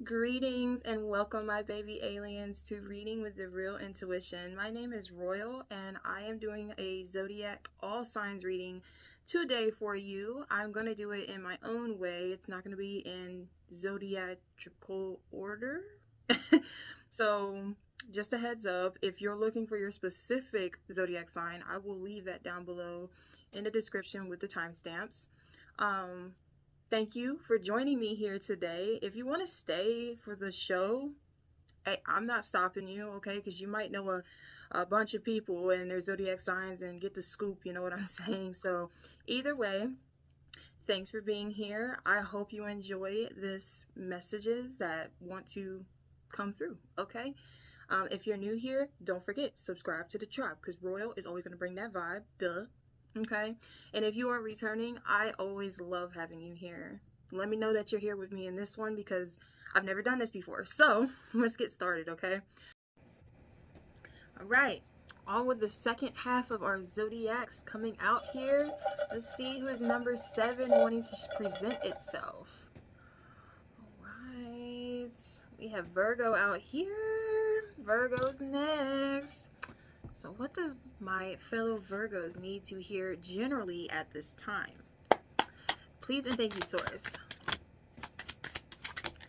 Greetings and welcome, my baby aliens, to Reading with the Real Intuition. My name is Royal and I am doing a Zodiac all signs reading today for you. I'm going to do it in my own way. It's not going to be in zodiatrical order. So just a heads up, if you're looking for your specific Zodiac sign, I will leave that down below in the description with the timestamps. Thank you for joining me here today. If you want to stay for the show, I'm not stopping you, okay? Because you might know a bunch of people and their zodiac signs and get the scoop, you know what I'm saying? So either way, thanks for being here. I hope you enjoy this messages that want to come through, okay? If you're new here, don't forget, subscribe to the tribe because Royal is always going to bring that vibe, duh. Okay, and if you are returning, I always love having you here. Let me know that you're here with me in this one because I've never done this before. So let's get started, okay? All right, on with the second half of our zodiacs coming out here. Let's see who is number 7 wanting to present itself. All right, we have Virgo out here. Virgo's next. So what does my fellow Virgos need to hear generally at this time? Please and thank you, Source.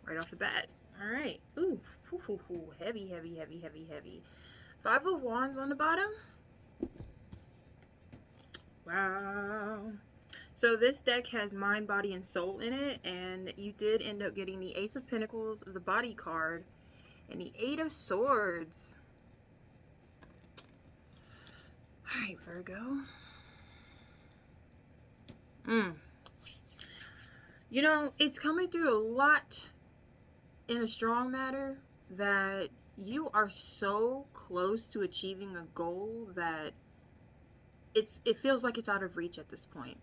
Right off the bat. All right. Ooh, heavy, heavy, heavy, heavy, heavy. 5 of Wands on the bottom. Wow. So this deck has mind, body, and soul in it, and you did end up getting the Ace of Pentacles, the Body card, and the 8 of Swords. All right, Virgo. You know, it's coming through a lot in a strong matter that you are so close to achieving a goal that it feels like it's out of reach at this point.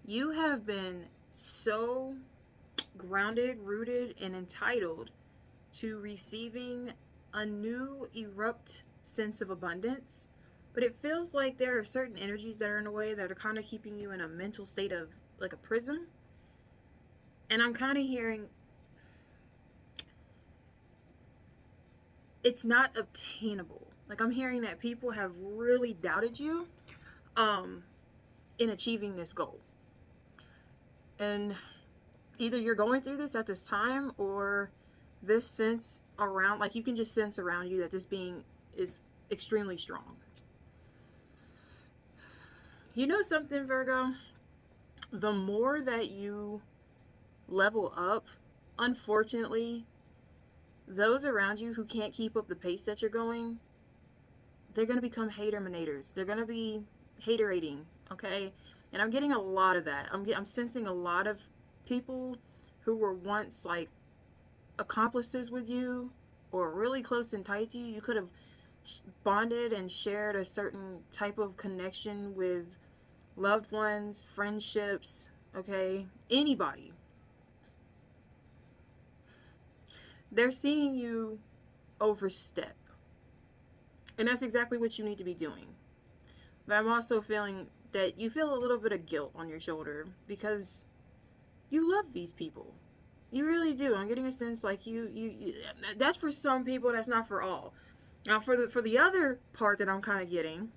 You have been so grounded, rooted, and entitled to receiving a new erupt sense of abundance. But it feels like there are certain energies that are in a way that are kind of keeping you in a mental state of like a prison. And I'm kind of hearing it's not obtainable. Like I'm hearing that people have really doubted you in achieving this goal. And either you're going through this at this time or this sense around, like you can just sense around you that this being is extremely strong. You know something, Virgo? The more that you level up, unfortunately, those around you who can't keep up the pace that you're going, they're going to become hater-manators. They're going to be haterating, okay? And I'm getting a lot of that. I'm sensing a lot of people who were once like accomplices with you or really close and tight to you. You could have bonded and shared a certain type of connection with loved ones, friendships, okay, anybody. They're seeing you overstep. And that's exactly what you need to be doing. But I'm also feeling that you feel a little bit of guilt on your shoulder because you love these people. You really do. I'm getting a sense like you that's for some people, that's not for all. Now for the other part that I'm kind of getting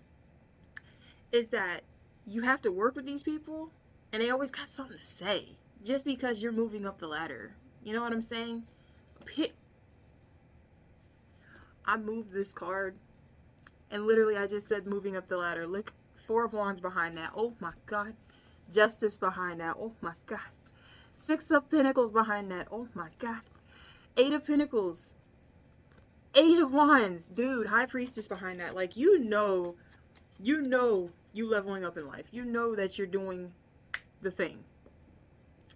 is that you have to work with these people and they always got something to say just because you're moving up the ladder. You know what I'm saying? I moved this card and literally I just said moving up the ladder. Look, 4 of Wands behind that. Oh my God. Justice behind that. Oh my God. 6 of Pentacles behind that. Oh my God. 8 of Pentacles. 8 of Wands. Dude, High Priestess behind that. Like, you know you leveling up in life. You know that you're doing the thing.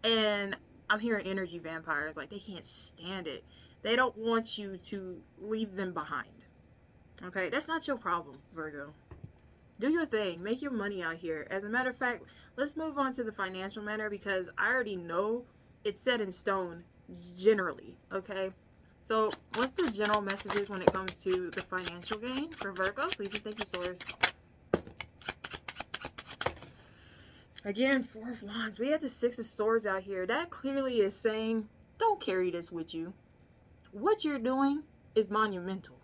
And I'm hearing energy vampires. Like, they can't stand it. They don't want you to leave them behind. Okay? That's not your problem, Virgo. Do your thing. Make your money out here. As a matter of fact, let's move on to the financial matter because I already know it's set in stone generally. Okay? So, what's the general messages when it comes to the financial gain for Virgo? Please and thank you, Source. Again, 4 of Wands. We have the 6 of Swords out here. That clearly is saying, don't don't carry this with you. What you're doing is monumental.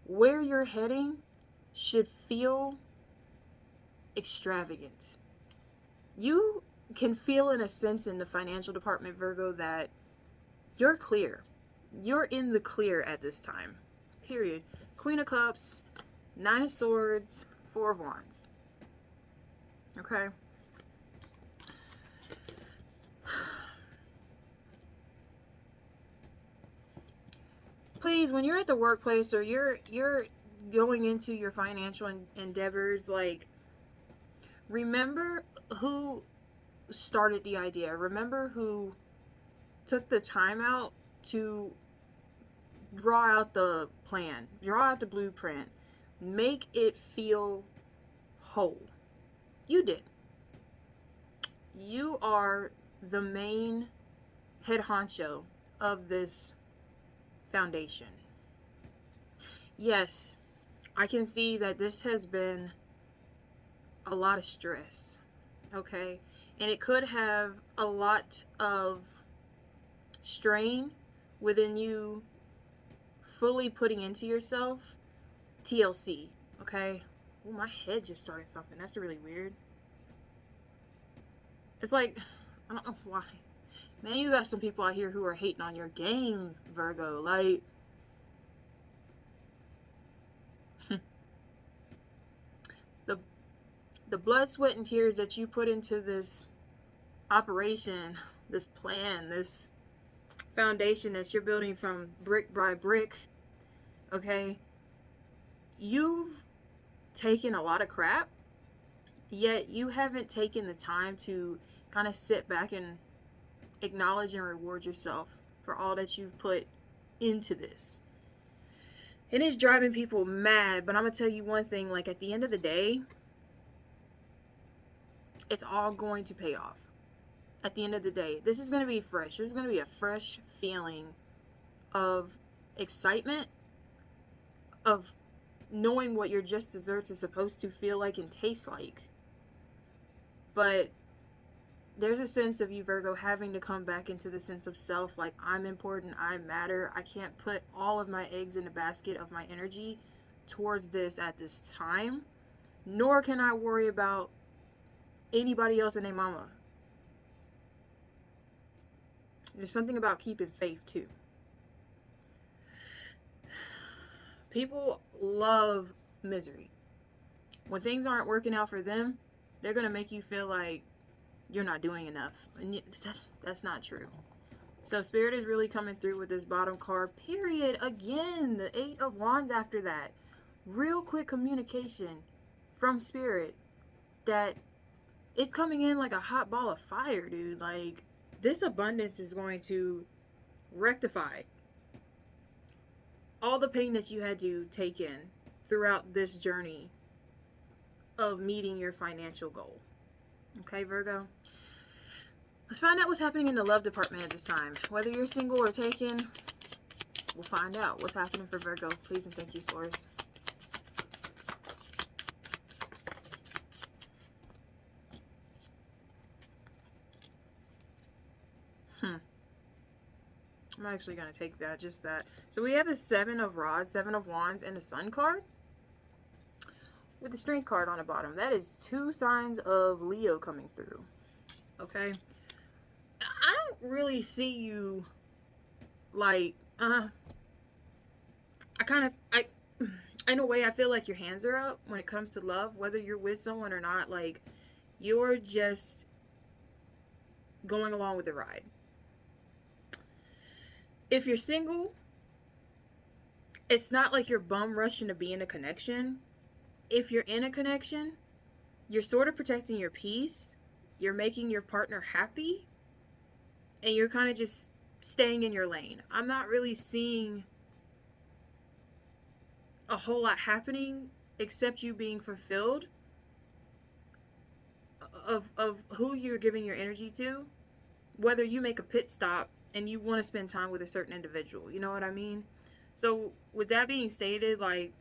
Where you're heading should feel extravagant. You can feel, in a sense, in the financial department, Virgo, that you're clear. You're in the clear at this time. Period. Queen of Cups, Nine of Swords, Four of Wands. Okay? Please, when you're at the workplace or you're going into your financial endeavors, like, remember who started the idea. Remember who took the time out to draw out the plan, draw out the blueprint, make it feel whole. You did. You are the main head honcho of this foundation. Yes, I can see that this has been a lot of stress, okay? And it could have a lot of strain within you fully putting into yourself. TLC, okay? Oh, my head just started thumping. That's really weird. It's like, I don't know why. Man, you got some people out here who are hating on your game, Virgo. Like, the blood, sweat, and tears that you put into this operation, this plan, this foundation that you're building from brick by brick, okay? You've taken a lot of crap, yet you haven't taken the time to kind of sit back and acknowledge and reward yourself for all that you've put into this. It is driving people mad, but I'm gonna tell you one thing, like, at the end of the day, it's all going to pay off. At the end of the day, this is going to be fresh. This is going to be a fresh feeling of excitement, of knowing what your just desserts is supposed to feel like and taste like. But there's a sense of you, Virgo, having to come back into the sense of self, like, I'm important, I matter. I can't put all of my eggs in the basket of my energy towards this at this time, nor can I worry about anybody else and their mama. There's something about keeping faith too. People love misery. When things aren't working out for them, they're gonna make you feel like you're not doing enough, and that's not true. So Spirit is really coming through with this bottom card, period. Again, the Eight of Wands after that. Real quick communication from Spirit that it's coming in like a hot ball of fire, dude. Like, this abundance is going to rectify all the pain that you had to take in throughout this journey of meeting your financial goal. Okay, Virgo? Let's find out what's happening in the love department at this time. Whether you're single or taken, we'll find out what's happening for Virgo. Please and thank you, Source. I'm actually going to take that, just that. So we have the Seven of Rods, Seven of Wands, and the Sun card with the Strength card on the bottom. That is two signs of Leo coming through. Okay? I don't really see you, like, in a way, I feel like your hands are up when it comes to love, whether you're with someone or not. Like, you're just going along with the ride. If you're single, it's not like you're bum rushing to be in a connection. If you're in a connection, you're sort of protecting your peace. You're making your partner happy. And you're kind of just staying in your lane. I'm not really seeing a whole lot happening except you being fulfilled of who you're giving your energy to. Whether you make a pit stop and you want to spend time with a certain individual. You know what I mean? So with that being stated, like,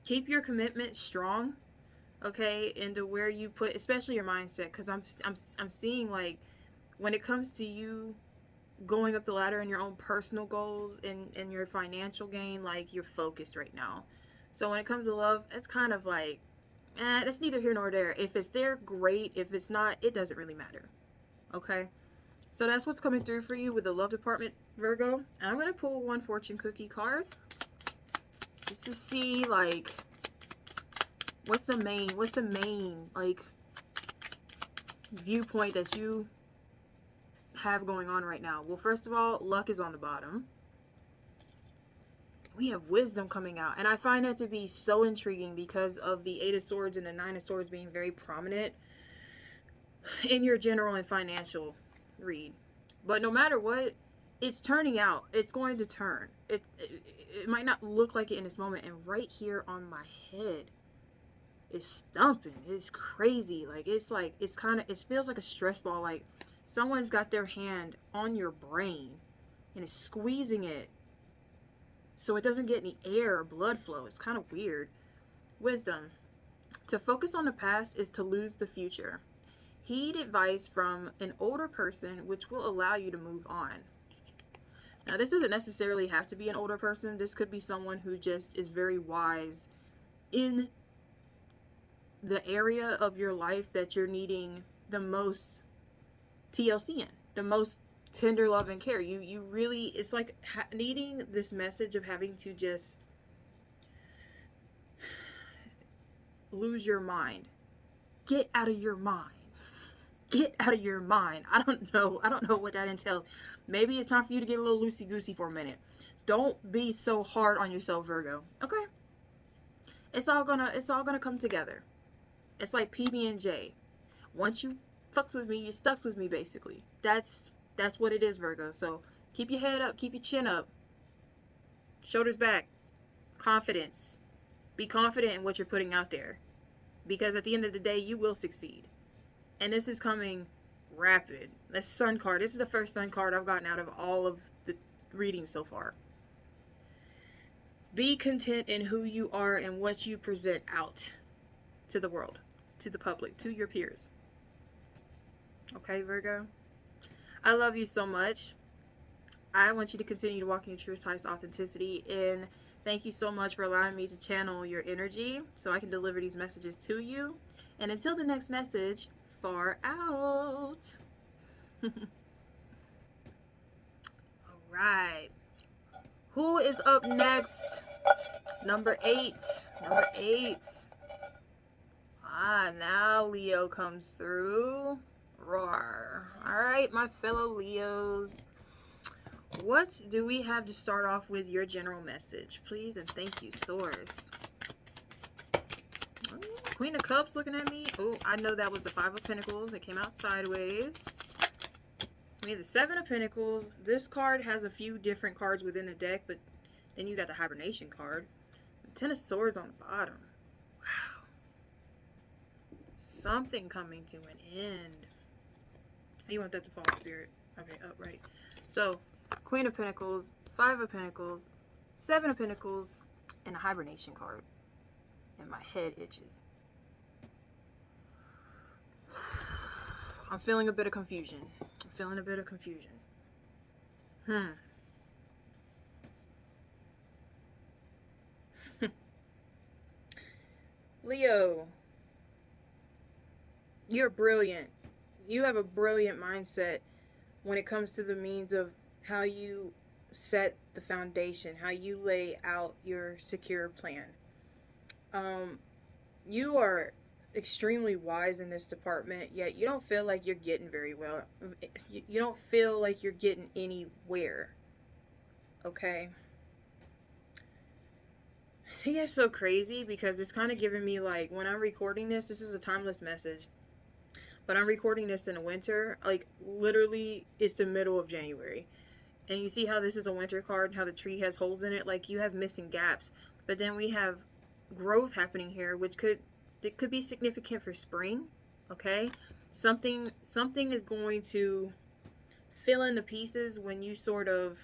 keep your commitment strong, okay, into where you put, especially your mindset, because I'm seeing, like, when it comes to you going up the ladder in your own personal goals and your financial gain, like you're focused right now. So when it comes to love, it's kind of like, it's neither here nor there. If it's there, great. If it's not, it doesn't really matter. Okay? So that's what's coming through for you with the love department, Virgo. And I'm going to pull one fortune cookie card just to see, like, what's the main, like, viewpoint that you have going on right now. Well, first of all, luck is on the bottom. We have wisdom coming out, and I find that to be so intriguing because of the Eight of Swords and the Nine of Swords being very prominent in your general and financial read. But no matter what, it's turning out. It's going to turn. It might not look like it in this moment, and right here on my head is stumping. It's crazy. Like it feels like a stress ball. Like someone's got their hand on your brain and is squeezing it so it doesn't get any air or blood flow. It's kind of weird. Wisdom. To focus on the past is to lose the future. Heed advice from an older person, which will allow you to move on. Now, this doesn't necessarily have to be an older person. This could be someone who just is very wise in the area of your life that you're needing the most TLC in, the most tender love and care. You really, it's like needing this message of having to just lose your mind. Get out of your mind. Get out of your mind. I don't know what that entails. Maybe it's time for you to get a little loosey-goosey for a minute. Don't be so hard on yourself, Virgo. Okay? It's all gonna come together. It's like PB&J. Once you fucks with me, you stucks with me, basically. That's what it is, Virgo. So keep your head up, keep your chin up, shoulders back, confidence. Be confident in what you're putting out there, because at the end of the day, you will succeed. And this is coming rapid. The Sun card. This is the first Sun card I've gotten out of all of the readings so far. Be content in who you are and what you present out to the world, to the public, to your peers. Okay, Virgo? I love you so much. I want you to continue to walk in your truest, highest authenticity. And thank you so much for allowing me to channel your energy so I can deliver these messages to you. And until the next message, far out. All right. Who is up next? Number 8. Number 8. Now Leo comes through. Roar. All right, my fellow Leos. What do we have to start off with your general message? Please and thank you, Source. Queen of Cups looking at me. Oh, I know that was the Five of Pentacles. It came out sideways. We have the Seven of Pentacles. This card has a few different cards within the deck, but then you got the Hibernation card. The Ten of Swords on the bottom. Wow. Something coming to an end. You want that to fall, Spirit. Okay, upright. So, Queen of Pentacles, Five of Pentacles, Seven of Pentacles, and a Hibernation card. And my head itches. I'm feeling a bit of confusion. Leo, you're brilliant. You have a brilliant mindset when it comes to the means of how you set the foundation, how you lay out your secure plan. You are extremely wise in this department, yet you don't feel like you're getting very well. You don't feel like you're getting anywhere. Okay? I think that's so crazy because it's kind of giving me like, when I'm recording this is a timeless message, but I'm recording this in the winter. Like, literally, it's the middle of January. And you see how this is a winter card, how the tree has holes in it? Like, you have missing gaps. But then we have growth happening here, which could be significant for spring. Okay, something is going to fill in the pieces when you sort of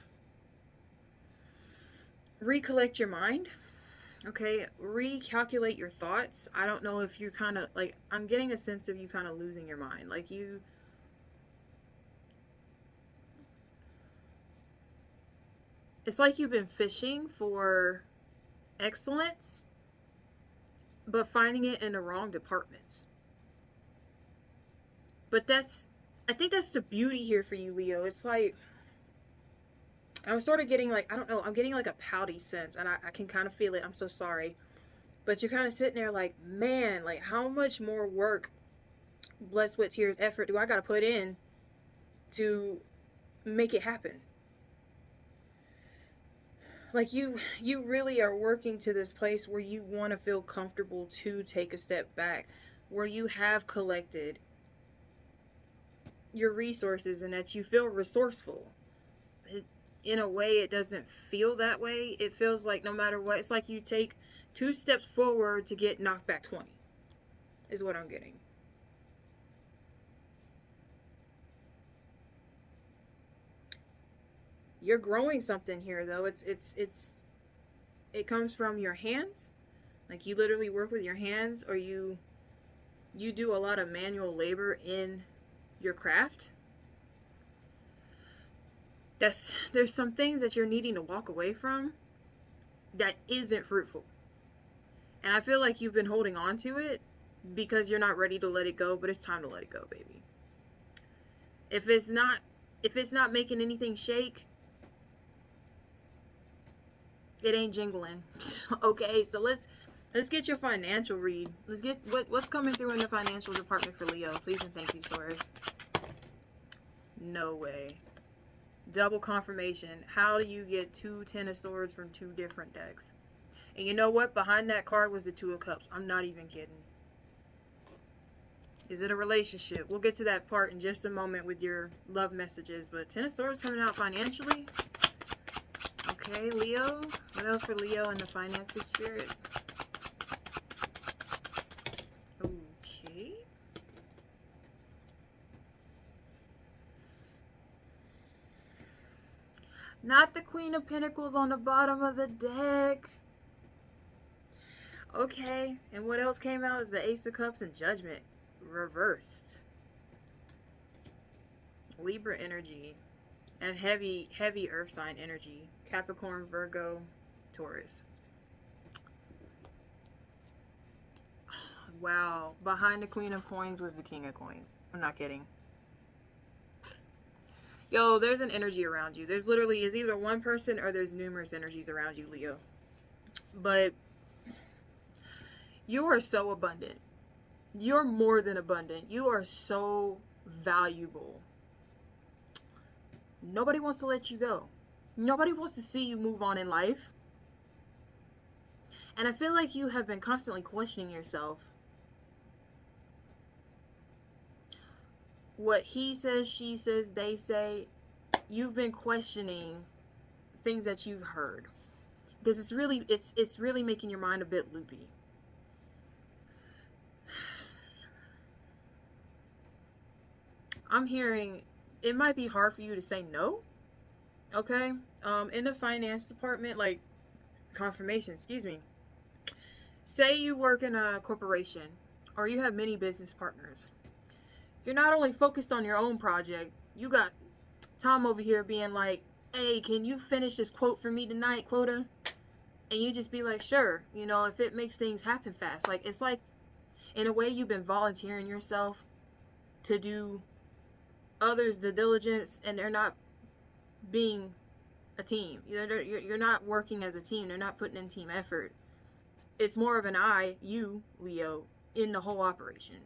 recollect your mind. Okay, recalculate your thoughts. I don't know if you're kind of like, I'm getting a sense of you kind of losing your mind, like It's like you've been fishing for excellence, but finding it in the wrong departments. But I think that's the beauty here for you, Leo. It's like, I'm sort of getting like, I don't know, I'm getting like a pouty sense, and I can kind of feel it. I'm so sorry. But you're kind of sitting there like, man, like how much more work, blood, sweat, tears, effort do I got to put in to make it happen? Like you really are working to this place where you want to feel comfortable to take a step back, where you have collected your resources and that you feel resourceful. In a way, it doesn't feel that way. It feels like no matter what, it's like you take 2 steps forward to get knocked back 20, is what I'm getting. You're growing something here, though. It comes from your hands. Like you literally work with your hands, or you do a lot of manual labor in your craft. There's some things that you're needing to walk away from that isn't fruitful. And I feel like you've been holding on to it because you're not ready to let it go, but it's time to let it go, baby. If it's not making anything shake, it ain't jingling. Okay, so let's get your financial read. Let's get what's coming through in the financial department for Leo. Please and thank you, Taurus. No way. Double confirmation. How do you get 2 Ten of Swords from 2 different decks? And you know what? Behind that card was the 2 of Cups. I'm not even kidding. Is it a relationship? We'll get to that part in just a moment with your love messages. But 10 of Swords coming out financially. Okay, Leo. What else for Leo in the finances, spirit? Okay. Not the Queen of Pentacles on the bottom of the deck. Okay, and what else came out is the Ace of Cups and Judgment reversed. Libra energy and heavy earth sign energy. Capricorn, Virgo, Taurus. Wow, behind the Queen of Coins was the King of Coins. I'm not kidding. Yo, there's an energy around you. There's literally is either one person or there's numerous energies around you, Leo. But you are so abundant. You're more than abundant. You are so valuable. Nobody wants to let you go. Nobody wants to see you move on in life. And I feel like you have been constantly questioning yourself. What he says, she says, they say. You've been questioning things that you've heard. Because it's really making your mind a bit loopy. I'm hearing it might be hard for you to say no. Okay? In the finance department, like confirmation, excuse me. Say you work in a corporation or you have many business partners. You're not only focused on your own project, you got Tom over here being like, hey, can you finish this quote for me tonight, quota? And you just be like, sure, you know, if it makes things happen fast. Like, it's like, in a way, you've been volunteering yourself to do others the diligence, and they're not being a team. You're not working as a team. They're not putting in team effort. It's more of an you, Leo, in the whole operation.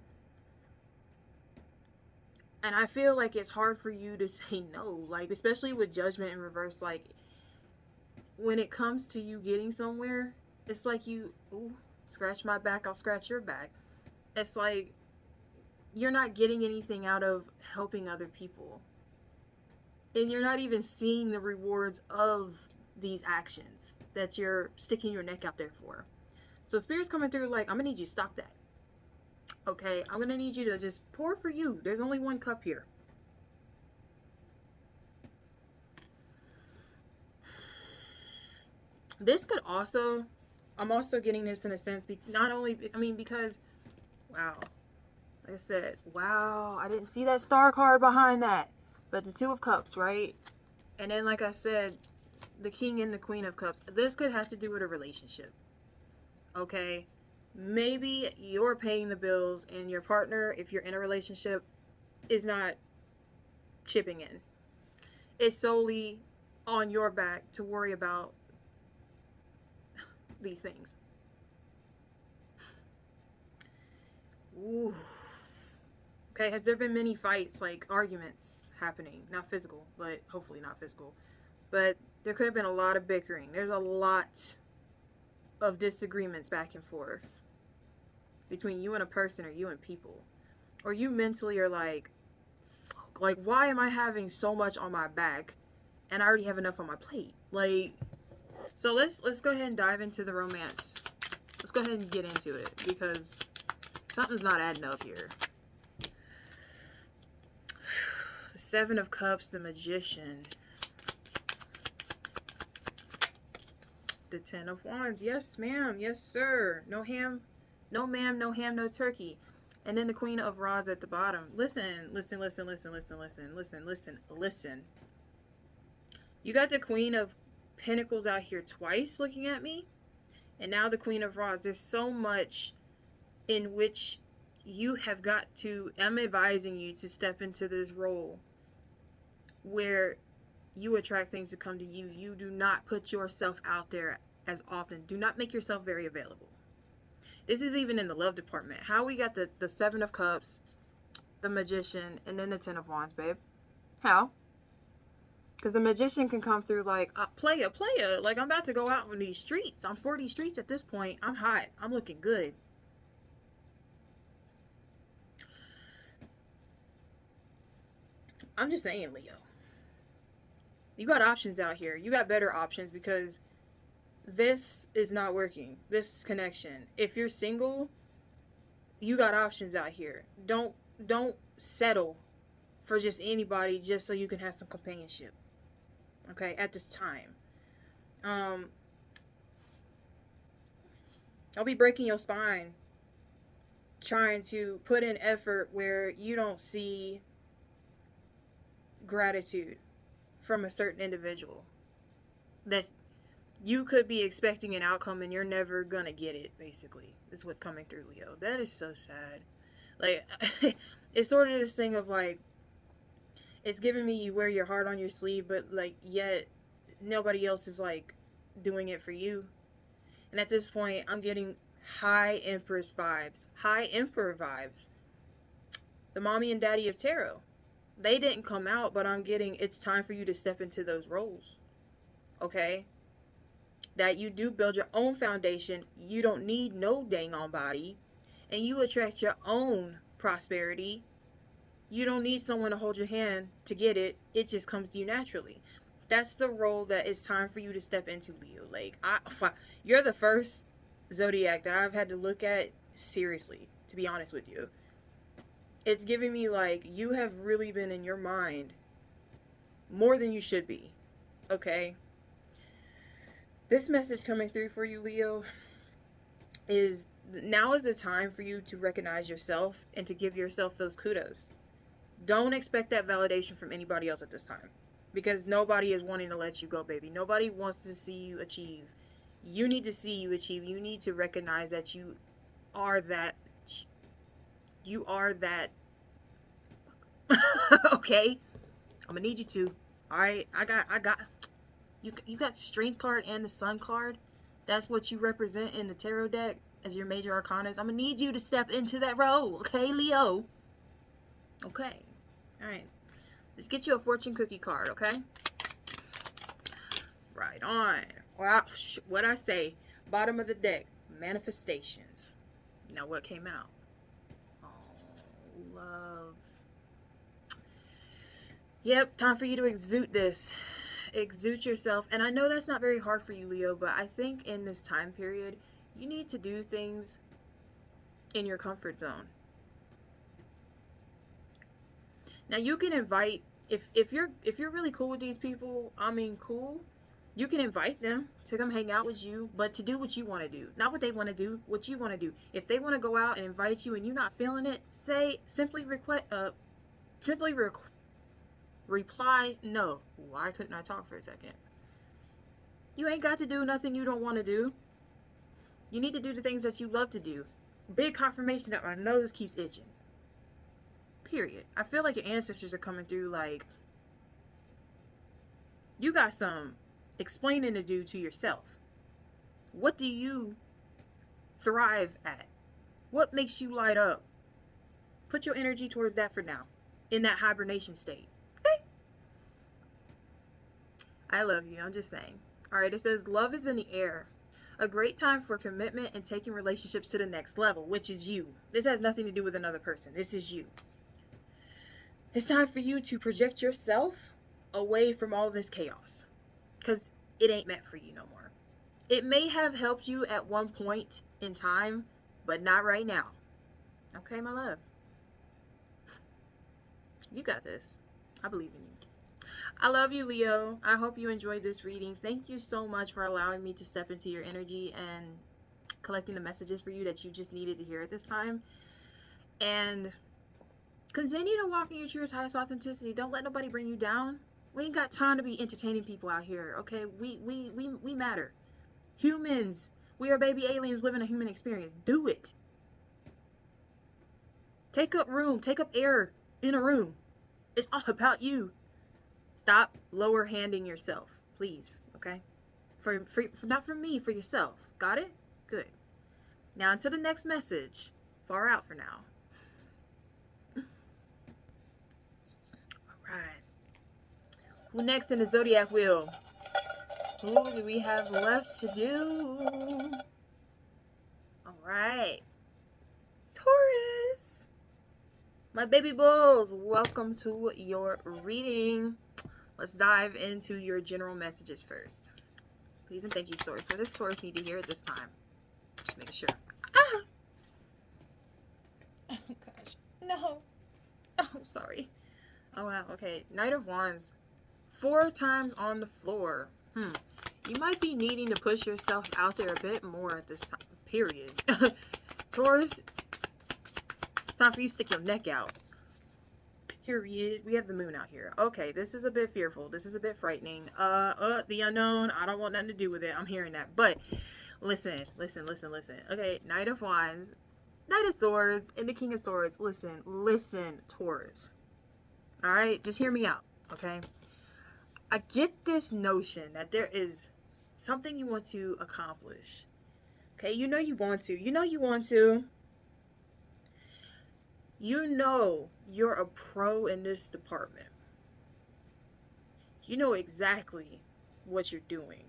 And I feel like it's hard for you to say no, like, especially with Judgment in reverse. Like, when it comes to you getting somewhere, it's like you, ooh, scratch my back, I'll scratch your back. It's like you're not getting anything out of helping other people. And you're not even seeing the rewards of these actions that you're sticking your neck out there for. So Spirit's coming through like, I'm going to need you to stop that. Okay, I'm going to need you to just pour for you. There's only one cup here. This could also, I'm also getting this in a sense, not only, I mean, because, wow, like I said, wow, I didn't see that star card behind that. But the Two of Cups, right? And then, like I said, the King and the Queen of Cups. This could have to do with a relationship. Okay? Maybe you're paying the bills and your partner, if you're in a relationship, is not chipping in. It's solely on your back to worry about these things. Ooh. Okay, has there been many fights, like arguments happening? Not physical, but hopefully not physical. But there could have been a lot of bickering. There's a lot of disagreements back and forth between you and a person, or you and people. Or you mentally are like, fuck, like, why am I having so much on my back and I already have enough on my plate? Like, so let's go ahead and dive into the romance. Let's go ahead and get into it, because something's not adding up here. Seven of Cups, the Magician. The Ten of Wands. Yes, ma'am. Yes, sir. No ham. No, ma'am. No ham. No turkey. And then the Queen of Rods at the bottom. Listen, listen, listen, listen, listen, listen, listen, listen, listen. You got the Queen of Pentacles out here twice looking at me. And now the Queen of Rods. There's so much in which you have got to, I'm advising you to step into this role where you attract things to come to you. You do not put yourself out there as often. Do not make yourself very available. This is even in the love department. How we got the Seven of Cups, the Magician, and then the Ten of Wands, babe? How? Because the Magician can come through like, playa. Like, I'm about to go out on these streets. I'm 40 streets at this point. I'm hot. I'm looking good. I'm just saying, Leo. You got options out here. You got better options, because this is not working. This connection. If you're single, you got options out here. Don't settle for just anybody just so you can have some companionship. Okay, at this time. I'll be breaking your spine trying to put in effort where you don't see gratitude from a certain individual, that you could be expecting an outcome and you're never gonna get it, basically, is what's coming through, Leo. That is so sad. Like, it's sort of this thing of like, it's giving me you wear your heart on your sleeve, but like, yet nobody else is like doing it for you. And at this point, I'm getting high Empress vibes, high Emperor vibes. The mommy and daddy of tarot. They didn't come out, but I'm getting, it's time for you to step into those roles. Okay? That you do build your own foundation. You don't need no dang on body. And you attract your own prosperity. You don't need someone to hold your hand to get it. It just comes to you naturally. That's the role that it's time for you to step into, Leo. Like, you're the first zodiac that I've had to look at seriously, to be honest with you. It's giving me like, you have really been in your mind more than you should be. Okay? This message coming through for you, Leo, is now is the time for you to recognize yourself and to give yourself those kudos. Don't expect that validation from anybody else at this time, because nobody is wanting to let you go, baby. Nobody wants to see you achieve. You need to see you achieve. You need to recognize that you are that. You are that. Okay, I'm gonna need you to. All right, I got. You got Strength card and the Sun card. That's what you represent in the tarot deck as your major arcanas. I'm gonna need you to step into that role, okay, Leo? Okay, all right. Let's get you a fortune cookie card, okay? Right on. Wow, what I say? Bottom of the deck, manifestations. Now, what came out? Oh, love. Yep, time for you to exude this. Exude yourself. And I know that's not very hard for you, Leo, but I think in this time period, you need to do things in your comfort zone. Now, you can invite, if you're really cool with these people, I mean, cool, you can invite them to come hang out with you, but to do what you want to do. Not what they want to do, what you want to do. If they want to go out and invite you and you're not feeling it, reply no. Why couldn't I talk for a second? You ain't got to do nothing you don't want to do. You need to do the things that you love to do. Big confirmation that my nose keeps itching. Period. I feel like your ancestors are coming through like you got some explaining to do to yourself. What do you thrive at? What makes you light up? Put your energy towards that for now, in that hibernation state. Okay? I love you. I'm just saying. All right, it says love is in the air. A great time for commitment and taking relationships to the next level, which is you. This has nothing to do with another person. This is you. It's time for you to project yourself away from all this chaos, because it ain't meant for you no more. It may have helped you at one point in time, but not right now. Okay, my love? You got this. I believe in you. I love you, Leo. I hope you enjoyed this reading. Thank you so much for allowing me to step into your energy and collecting the messages for you that you just needed to hear at this time. And continue to walk in your truest, highest authenticity. Don't let nobody bring you down. We ain't got time to be entertaining people out here, okay? We matter. Humans. We are baby aliens living a human experience. Do it. Take up room. Take up air in a room. It's all about you. Stop lower-handing yourself, please, okay? Not for me, for yourself. Got it? Good. Now, until the next message. Far out for now. All right. Who next in the Zodiac wheel? Who do we have left to do? All right. Taurus. My baby bulls, welcome to your reading. Let's dive into your general messages first. Please and thank you, Taurus. What does Taurus need to hear at this time? Just making sure. Ah! Oh, gosh. No. Oh, sorry. Oh, wow. Okay. Knight of Wands. 4 times on the floor. You might be needing to push yourself out there a bit more at this time. Period. Taurus, it's time for you to stick your neck out. Period. We have the moon out here. Okay, this is a bit fearful. This is a bit frightening. The unknown. I don't want nothing to do with it. I'm hearing that. But listen. Okay, Knight of Wands, Knight of Swords, and the King of Swords. Listen, Taurus. All right, just hear me out. Okay. I get this notion that there is something you want to accomplish. Okay, you know you want to. You know you want to. You know you're a pro in this department. You know exactly what you're doing.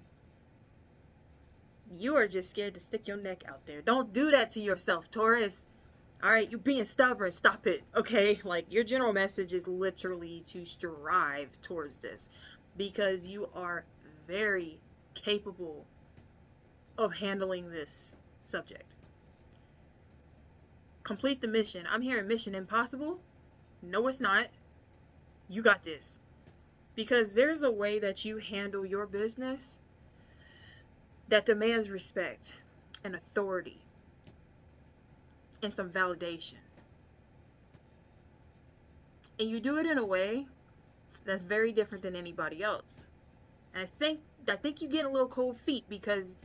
You are just scared to stick your neck out there. Don't do that to yourself, Taurus. All right, you're being stubborn. Stop it, okay? Like, your general message is literally to strive towards this, because you are very capable of handling this subject. Complete the mission. I'm hearing mission impossible. No, it's not. You got this. Because there's a way that you handle your business that demands respect and authority and some validation. And you do it in a way that's very different than anybody else. And I think you get a little cold feet because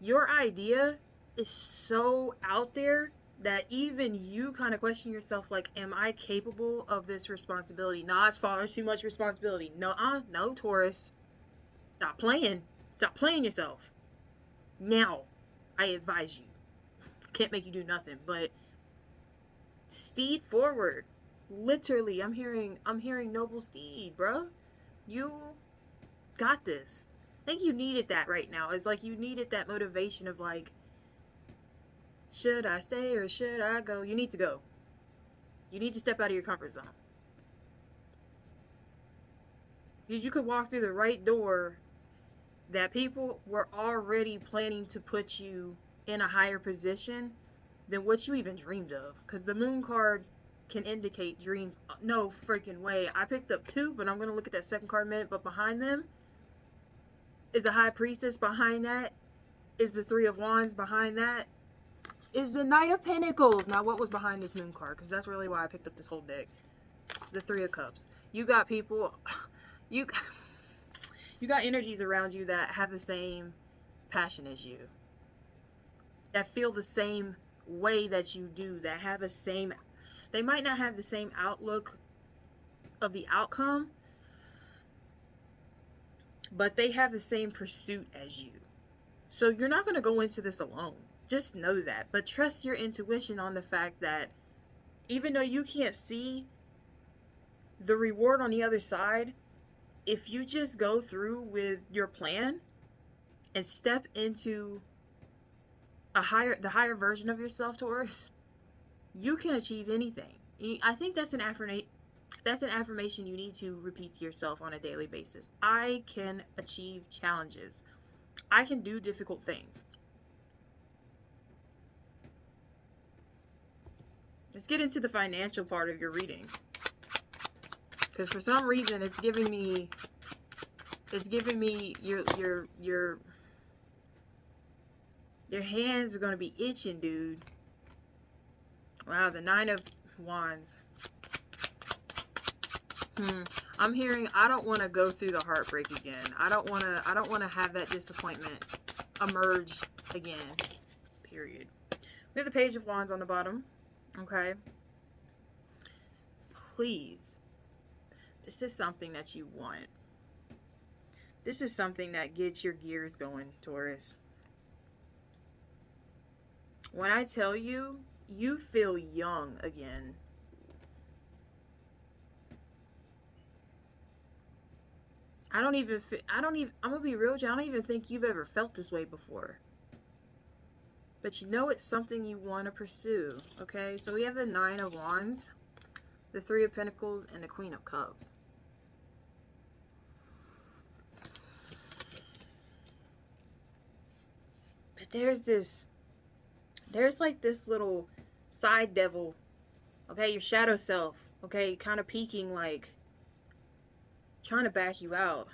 your idea is so out there that even you kind of question yourself, like, am I capable of this responsibility? Nah, it's far too much responsibility. No, Taurus. Stop playing. Stop playing yourself. Now, I advise you. Can't make you do nothing, but steed forward. Literally, I'm hearing noble steed, bro. You got this. I think you needed that right now. It's like you needed that motivation of like, should I stay or should I go? You need to go. You need to step out of your comfort zone. You could walk through the right door that people were already planning to put you in a higher position than what you even dreamed of. Because the moon card can indicate dreams. No freaking way. I picked up 2, but I'm going to look at that second card in a minute. But behind them is the High Priestess. Behind that is the 3 of Wands. Behind that is the Knight of Pentacles. Now, what was behind this moon card? Because that's really why I picked up this whole deck. The 3 of Cups. You got people. You You got energies around you that have the same passion as you, that feel the same way that you do, that have the same, they might not have the same outlook of the outcome, but they have the same pursuit as you. So you're not going to go into this alone. Just know that. But trust your intuition on the fact that even though you can't see the reward on the other side, if you just go through with your plan and step into the higher version of yourself, Taurus, you can achieve anything. I think that's an affirmation you need to repeat to yourself on a daily basis. I can achieve challenges. I can do difficult things. Let's get into the financial part of your reading, because for some reason it's giving me your hands are going to be itching, dude. Wow, the 9 of Wands. I'm hearing I don't want to go through the heartbreak again. I don't want to have that disappointment emerge again. Period. We have the Page of Wands on the bottom. Okay. Please. This is something that you want. This is something that gets your gears going, Taurus. When I tell you, you feel young again. I'm gonna be real with you, I don't even think you've ever felt this way before. But you know it's something you want to pursue, okay? So we have the 9 of Wands, the 3 of Pentacles, and the Queen of Cups. But there's like this little side devil, okay? Your shadow self, okay? Kind of peeking, like trying to back you out.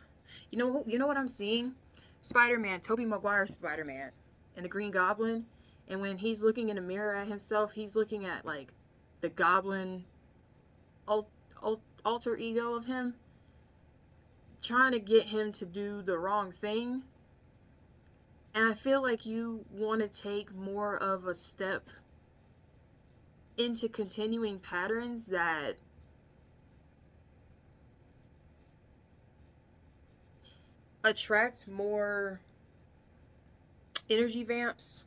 You know what I'm seeing? Spider-Man, Tobey Maguire's Spider-Man, and the Green Goblin. And when he's looking in the mirror at himself, he's looking at like the goblin alter ego of him, trying to get him to do the wrong thing. And I feel like you want to take more of a step into continuing patterns that attract more energy vamps,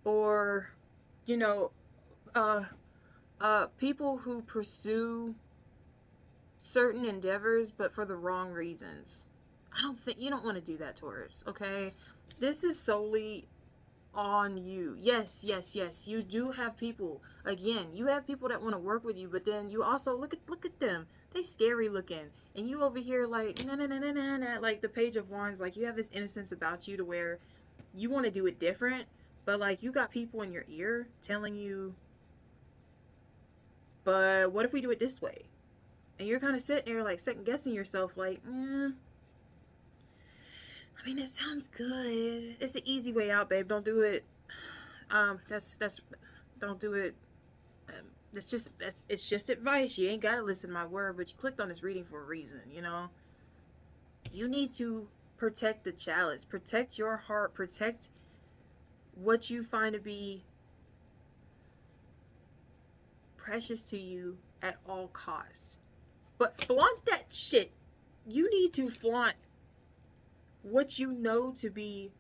or people who pursue certain endeavors but for the wrong reasons. You don't want to do that, Taurus, okay? This is solely on you. Yes, you do have people. Again, you have people that want to work with you, but then you also look at them. They scary looking, and you over here like nah, like the Page of Wands, like you have this innocence about you to where you want to do it different, but like you got people in your ear telling you, but what if we do it this way? And you're kind of sitting there like second guessing yourself, like, I mean, it sounds good. It's the easy way out, babe. Don't do it. Don't do it. It's just advice. You ain't gotta listen to my word, but you clicked on this reading for a reason, you know? You need to protect the chalice. Protect your heart. Protect what you find to be precious to you at all costs. But flaunt that shit. You need to flaunt what you know to be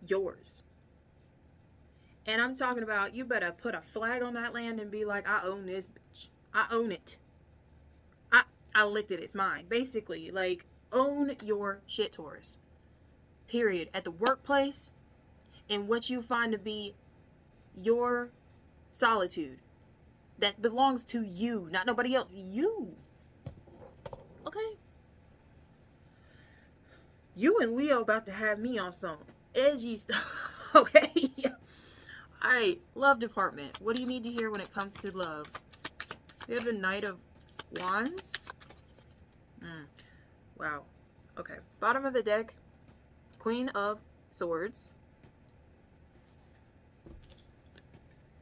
yours. And I'm talking about, you better put a flag on that land and be like, I own this bitch. I own it. I licked it. It's mine. Basically, like, own your shit, Taurus. Period. At the workplace, in what you find to be your solitude that belongs to you, not nobody else. You. Okay? You and Leo about to have me on some edgy stuff. Okay? Alright, love department. What do you need to hear when it comes to love? We have the Knight of Wands. Wow. Okay. Bottom of the deck, Queen of Swords.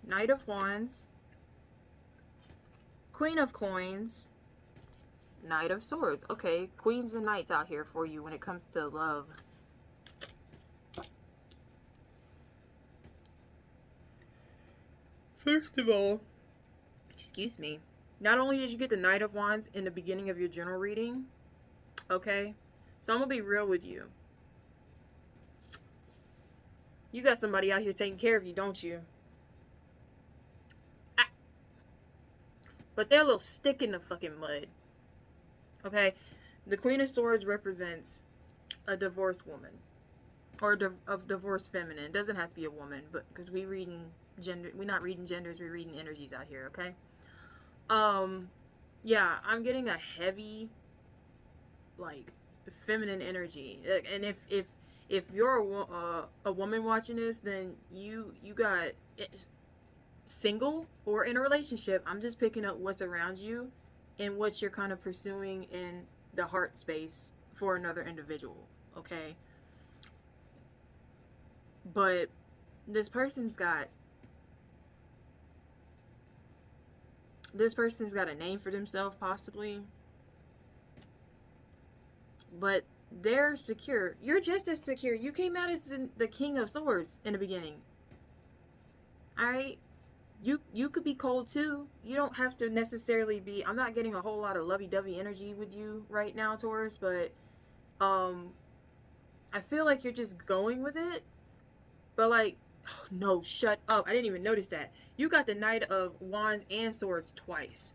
Knight of Wands. Queen of Coins. Knight of Swords. Okay, queens and knights out here for you when it comes to love. First of all, excuse me, not only did you get the Knight of Wands in the beginning of your general reading, okay, so I'm gonna be real with you. You got somebody out here taking care of you, don't you? But they're a little stick in the fucking mud. Okay? The Queen of Swords represents a divorced woman. Or of divorced feminine. It doesn't have to be a woman, but because we're not reading genders, we're reading energies out here, okay? Yeah, I'm getting a heavy, like, feminine energy. And if you're a woman watching this, then you got single or in a relationship. I'm just picking up what's around you and what you're kind of pursuing in the heart space for another individual, okay? But this person's got a name for themselves, possibly, but they're secure. You're just as secure. You came out as the King of Swords in the beginning. All right? You could be cold too. You don't have to necessarily be. I'm not getting a whole lot of lovey-dovey energy with you right now, Taurus, but I feel like you're just going with it. But like, oh, no, shut up. I didn't even notice that. You got the Knight of Wands and Swords twice.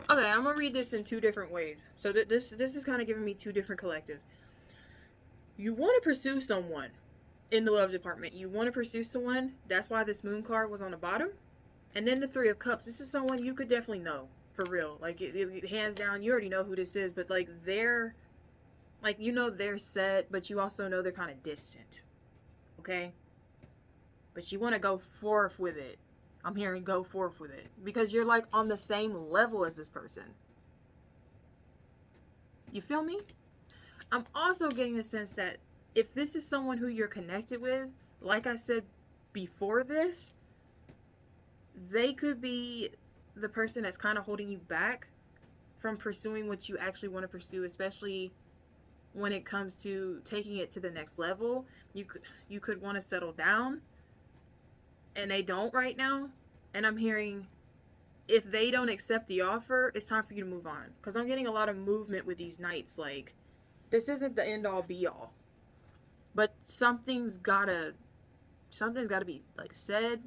Okay, I'm gonna read this in two different ways. So this is kind of giving me two different collectives. You want to pursue someone in the love department. You want to pursue someone. That's why this Moon card was on the bottom. And then the Three of Cups. This is someone you could definitely know, for real. Like, hands down, you already know who this is. But like, they're set, but you also know they're kind of distant. Okay? But you want to go forth with it. I'm hearing go forth with it. Because you're like on the same level as this person. You feel me? I'm also getting the sense that if this is someone who you're connected with, like I said before this, they could be the person that's kind of holding you back from pursuing what you actually want to pursue, especially when it comes to taking it to the next level. You could want to settle down, and they don't right now. And I'm hearing, if they don't accept the offer, it's time for you to move on. Because I'm getting a lot of movement with these knights. Like, this isn't the end all be all, but something's gotta be like said,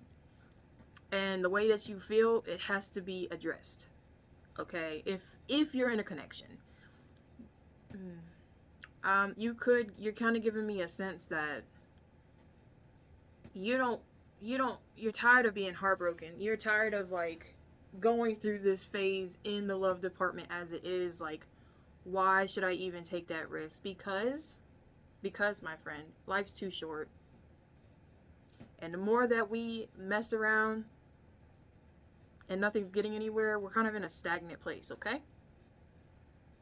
and the way that you feel, it has to be addressed. Okay, if you're in a connection, you're kind of giving me a sense that you're tired of being heartbroken. You're tired of like going through this phase in the love department as it is. Like, why should I even take that risk? Because my friend, life's too short. And the more that we mess around and nothing's getting anywhere, we're kind of in a stagnant place, okay?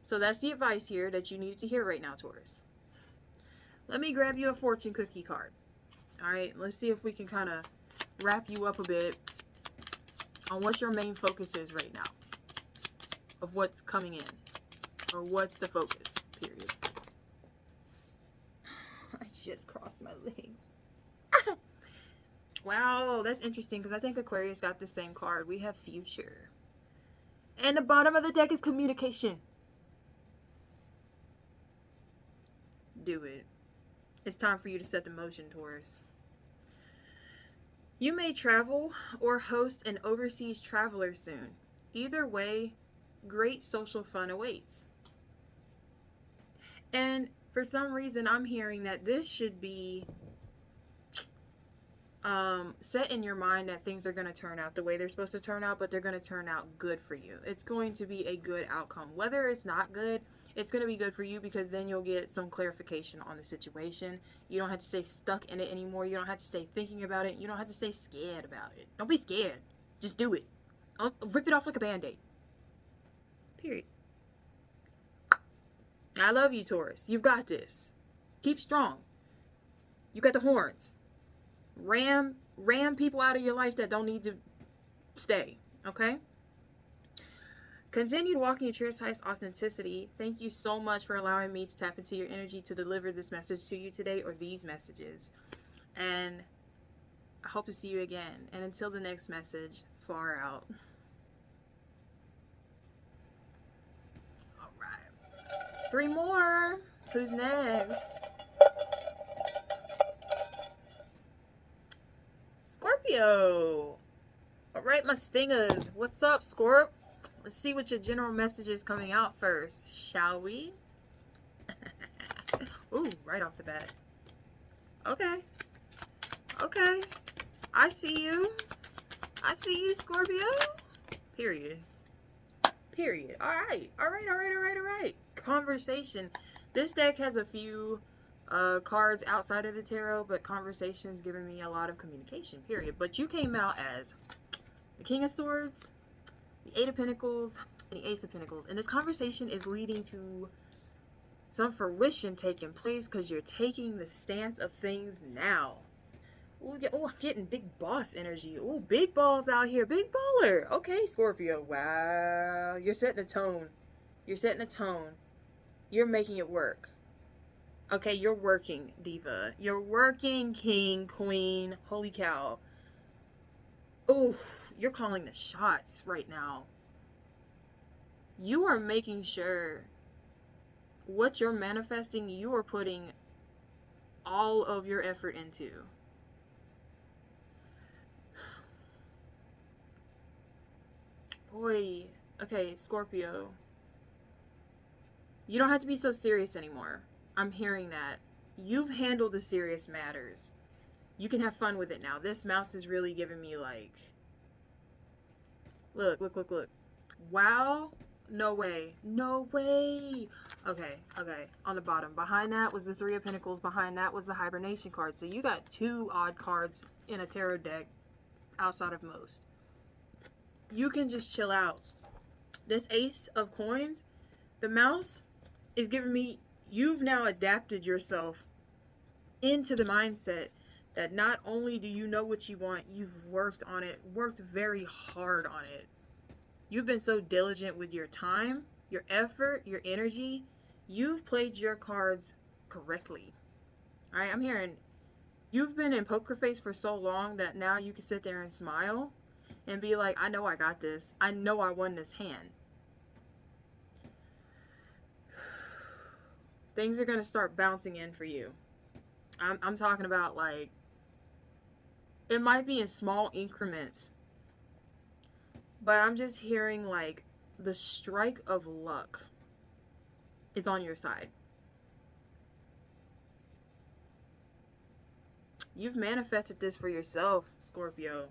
So that's the advice here that you need to hear right now, Taurus. Let me grab you a fortune cookie card. Alright, let's see if we can kind of wrap you up a bit on what your main focus is right now. Of what's coming in. Or what's the focus, period. I just crossed my legs. Wow, that's interesting because I think Aquarius got the same card. We have future. And the bottom of the deck is communication. Do it. It's time for you to set the motion, Taurus. You may travel or host an overseas traveler soon. Either way, great social fun awaits. And for some reason, I'm hearing that this should be set in your mind that things are going to turn out the way they're supposed to turn out, but they're going to turn out good for you. It's going to be a good outcome. Whether it's not good, it's going to be good for you because then you'll get some clarification on the situation. You don't have to stay stuck in it anymore. You don't have to stay thinking about it. You don't have to stay scared about it. Don't be scared. Just do it. Rip it off like a band-aid. Period. I love you, Taurus. You've got this. Keep strong. You got the horns. Ram people out of your life that don't need to stay. Okay? Continue walking your truest highest authenticity. Thank you so much for allowing me to tap into your energy to deliver this message to you today, or these messages. And I hope to see you again. And until the next message, far out. All right. 3 more. Who's next? Scorpio. All right, my stingers. What's up, Scorp? Let's see what your general message is coming out first, shall we? Ooh, right off the bat. Okay. Okay. I see you. I see you, Scorpio. Period. Period. All right. All right, all right, all right, all right. Conversation. This deck has a few cards outside of the tarot, but conversation's giving me a lot of communication, period. But you came out as the King of Swords, the Eight of Pentacles, and the Ace of Pentacles. And this conversation is leading to some fruition taking place because you're taking the stance of things now. Ooh, I'm getting big boss energy. Ooh, big balls out here. Big baller. Okay, Scorpio. Wow. You're setting a tone. You're setting a tone. You're making it work. Okay, you're working, Diva. You're working, King, Queen. Holy cow. Ooh. You're calling the shots right now. You are making sure what you're manifesting, you are putting all of your effort into. Boy, okay, Scorpio. You don't have to be so serious anymore. I'm hearing that. You've handled the serious matters. You can have fun with it now. This mouse is really giving me like... Look, look, look, look. Wow. No way. No way. Okay, okay. On the bottom. Behind that was the Three of Pentacles. Behind that was the Hibernation card. So you got 2 odd cards in a tarot deck outside of most. You can just chill out. This Ace of Coins, the mouse is giving me, you've now adapted yourself into the mindset that not only do you know what you want, you've worked on it, worked very hard on it. You've been so diligent with your time, your effort, your energy. You've played your cards correctly. All right, I'm hearing you've been in poker face for so long that now you can sit there and smile and be like, I know I got this. I know I won this hand. Things are going to start bouncing in for you. I'm talking about like, it might be in small increments, but I'm just hearing like the strike of luck is on your side. You've manifested this for yourself, Scorpio.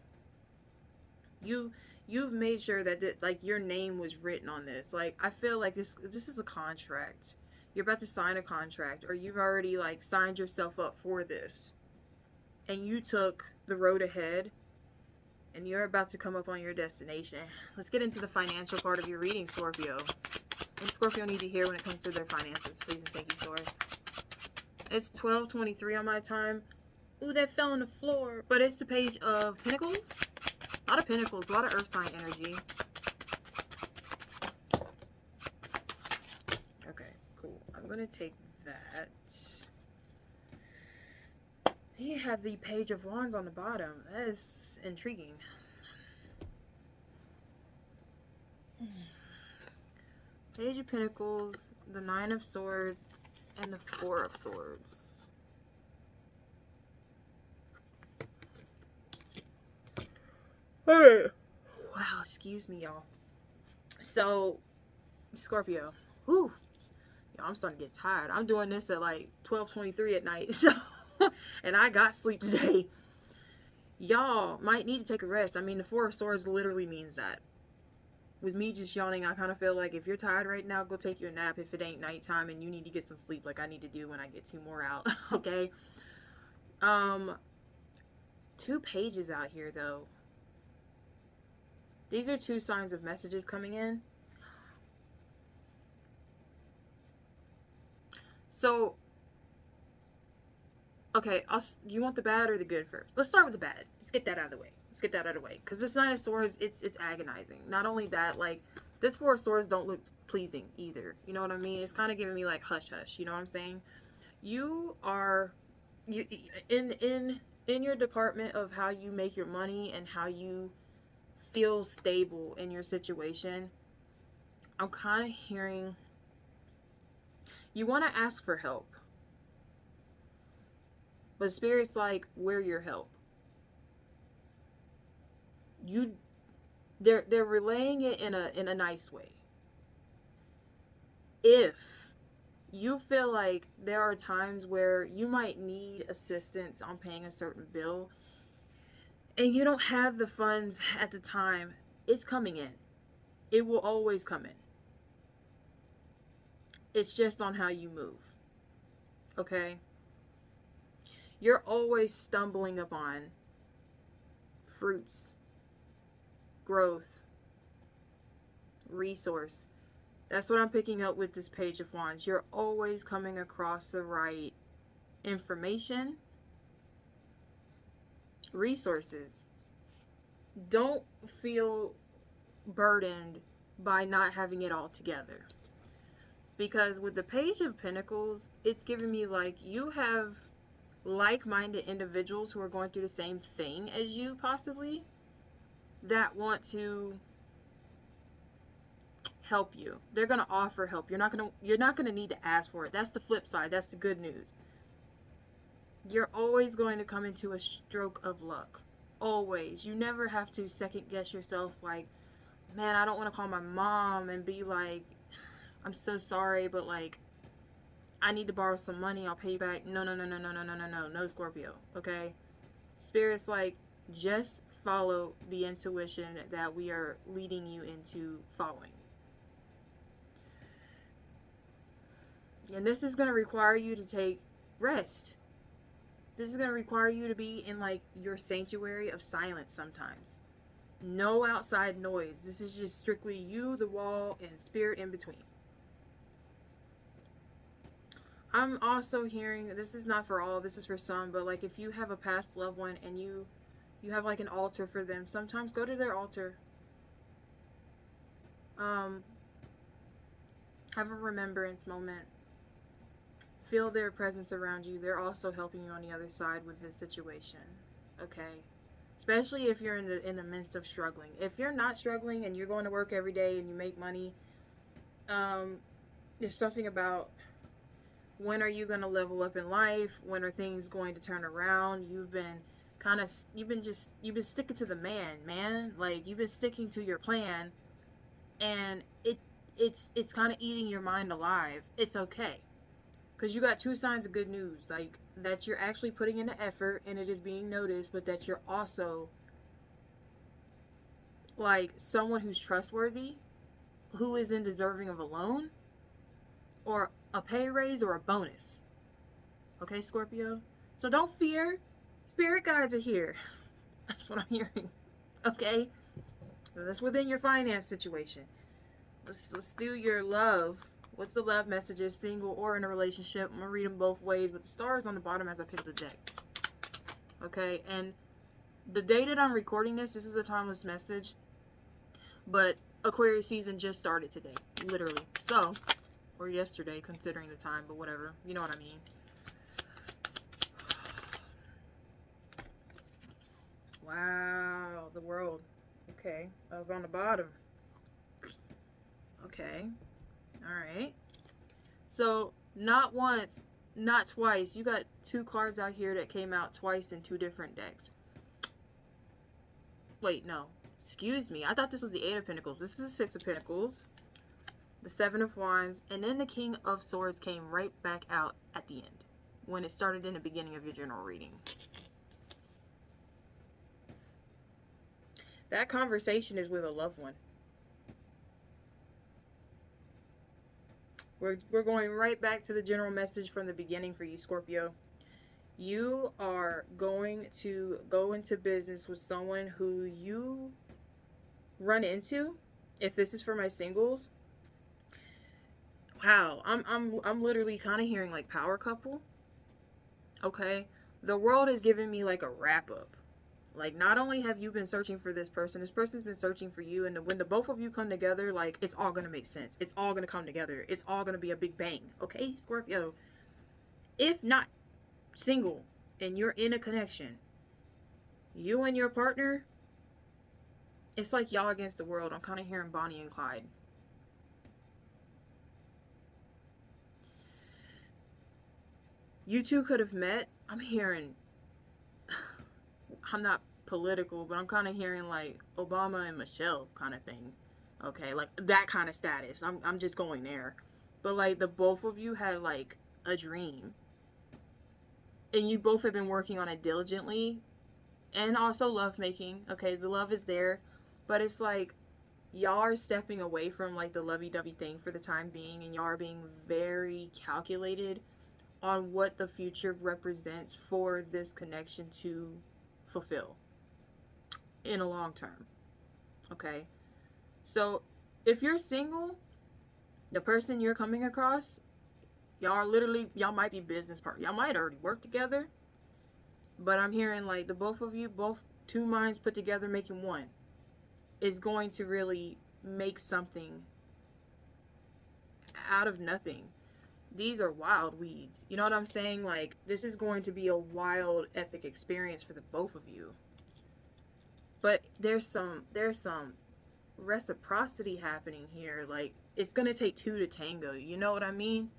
You've made sure that like your name was written on this. Like, I feel like this is a contract. You're about to sign a contract, or you've already like signed yourself up for this. And you took the road ahead, and you're about to come up on your destination. Let's get into the financial part of your reading, Scorpio. What does Scorpio need to hear when it comes to their finances? Please and thank you, Source. It's 12:23 on my time. Ooh, that fell on the floor. But it's the Page of Pentacles. A lot of Pentacles, a lot of Earth sign energy. Okay, cool. I'm going to take that. You have the Page of Wands on the bottom. That is intriguing. Page of Pentacles, the Nine of Swords, and the Four of Swords. Hey. Wow, excuse me, y'all. So, Scorpio. Whew. Y'all, I'm starting to get tired. I'm doing this at like 12:23 at night. So, and I got sleep today. Y'all might need to take a rest. I mean, the Four of Swords literally means that. With me just yawning, I kind of feel like if you're tired right now, go take your nap if it ain't nighttime and you need to get some sleep like I need to do when I get 2 more out. Okay? 2 pages out here, though. These are 2 signs of messages coming in. So, okay, you want the bad or the good first? Let's start with the bad. Let's get that out of the way. Because this Nine of Swords, it's agonizing. Not only that, like, this Four of Swords don't look pleasing either. You know what I mean? It's kind of giving me like hush hush. You know what I'm saying? You are in your department of how you make your money and how you feel stable in your situation. I'm kind of hearing you want to ask for help, but Spirit's like, we're your help. They're relaying it in a nice way. If you feel like there are times where you might need assistance on paying a certain bill and you don't have the funds at the time, it's coming in. It will always come in. It's just on how you move. Okay? You're always stumbling upon fruits, growth, resource. That's what I'm picking up with this Page of Wands. You're always coming across the right information, resources. Don't feel burdened by not having it all together. Because with the Page of Pentacles, it's giving me like you have like-minded individuals who are going through the same thing as you possibly, that want to help you. They're going to offer help. You're not going to need to ask for it. That's the flip side. That's the good news. You're always going to come into a stroke of luck. Always. You never have to second guess yourself like, man, I don't want to call my mom and be like, I'm so sorry, but like, I need to borrow some money. I'll pay you back. No, Scorpio. Okay? Spirit's like, just follow the intuition that we are leading you into following. And this is going to require you to take rest. This is going to require you to be in like your sanctuary of silence sometimes. No outside noise. This is just strictly you, the wall, and Spirit in between. I'm also hearing, this is not for all, this is for some, but like if you have a past loved one and you have like an altar for them, sometimes go to their altar. Have a remembrance moment. Feel their presence around you. They're also helping you on the other side with this situation. Okay? Especially if you're in the midst of struggling. If you're not struggling and you're going to work every day and you make money, there's something about when are you going to level up in life? When are things going to turn around? You've been sticking to the man. Like you've been sticking to your plan, and it's kind of eating your mind alive. It's okay. Because you got two signs of good news. Like that you're actually putting in the effort and it is being noticed, but that you're also like someone who's trustworthy, who isn't deserving of a loan or a pay raise or a bonus. Okay, Scorpio? So don't fear. Spirit guides are here. That's what I'm hearing. Okay? So that's within your finance situation. Let's do your love. What's the love messages, single or in a relationship? I'm going to read them both ways, but the star is on the bottom as I pick the deck. Okay? And the day that I'm recording this is a timeless message. But Aquarius season just started today. Literally. So, or yesterday, considering the time, but whatever. You know what I mean. Wow, the world. Okay, I was on the bottom. Okay, alright. So, not once, not twice. You got two cards out here that came out twice in two different decks. Wait, no. Excuse me. I thought this was the Eight of Pentacles. This is the Six of Pentacles. The Seven of Wands, and then the King of Swords came right back out at the end when it started in the beginning of your general reading. That conversation is with a loved one. We're going right back to the general message from the beginning for you, Scorpio. You are going to go into business with someone who you run into, if this is for my singles, wow, I'm literally kind of hearing like power couple. Okay, the world is giving me like a wrap up. Like, not only have you been searching for this person's been searching for you, and when the both of you come together, like, it's all gonna make sense. It's all gonna come together. It's all gonna be a big bang. Okay, Scorpio. If not single and you're in a connection, you and your partner, it's like y'all against the world. I'm kind of hearing Bonnie and Clyde. You two could have met. I'm hearing, I'm not political, but I'm kind of hearing like Obama and Michelle kind of thing. Okay, like that kind of status. I'm just going there. But like the both of you had like a dream. And you both have been working on it diligently. And also love making. Okay, the love is there. But it's like y'all are stepping away from like the lovey-dovey thing for the time being, and y'all are being very calculated on what the future represents for this connection to fulfill in a long term. Okay, so if you're single, the person you're coming across, y'all might be business partners, y'all might already work together, but I'm hearing like the both of you, both two minds put together making one, is going to really make something out of nothing. These are wild weeds. You know what I'm saying? Like, this is going to be a wild, epic experience for the both of you. But there's some reciprocity happening here. Like, it's gonna take two to tango. You know what I mean?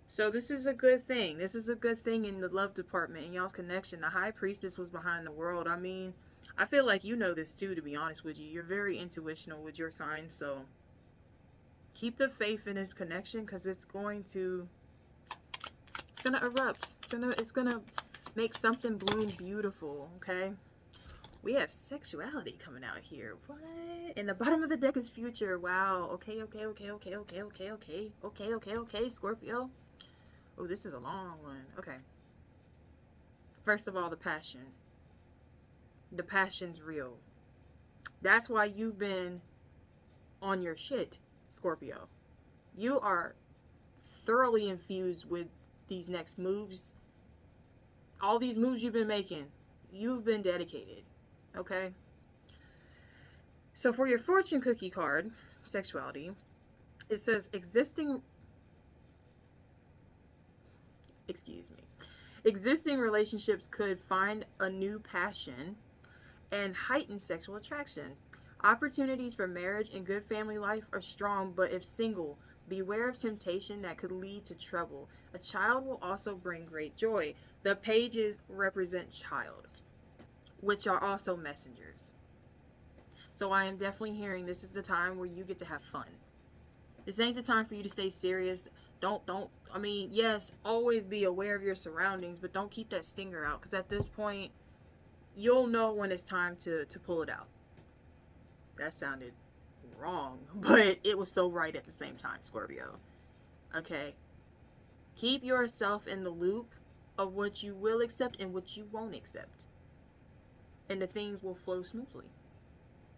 So this is a good thing. This is a good thing in the love department, in y'all's connection. The High Priestess was behind the world. I mean, I feel like you know this too, to be honest with you. You're very intuitional with your sign, so keep the faith in this connection, because it's gonna erupt. It's gonna make something bloom beautiful. Okay, we have sexuality coming out here. What? And the bottom of the deck is future. Wow. Okay, Scorpio. Oh, this is a long one. Okay, first of all, the passion. The passion's real. That's why you've been on your shit, Scorpio. You are thoroughly infused with these next moves. All these moves you've been making, you've been dedicated. Okay? So for your fortune cookie card, sexuality, it says existing relationships could find a new passion and heighten sexual attraction. Opportunities for marriage and good family life are strong, but if single, beware of temptation that could lead to trouble. A child will also bring great joy. The pages represent child, which are also messengers. So I am definitely hearing this is the time where you get to have fun. This ain't the time for you to stay serious. I mean, yes, always be aware of your surroundings, but don't keep that stinger out, because at this point, you'll know when it's time to pull it out. That sounded wrong, but it was so right at the same time, Scorpio. Okay? Keep yourself in the loop of what you will accept and what you won't accept. And the things will flow smoothly.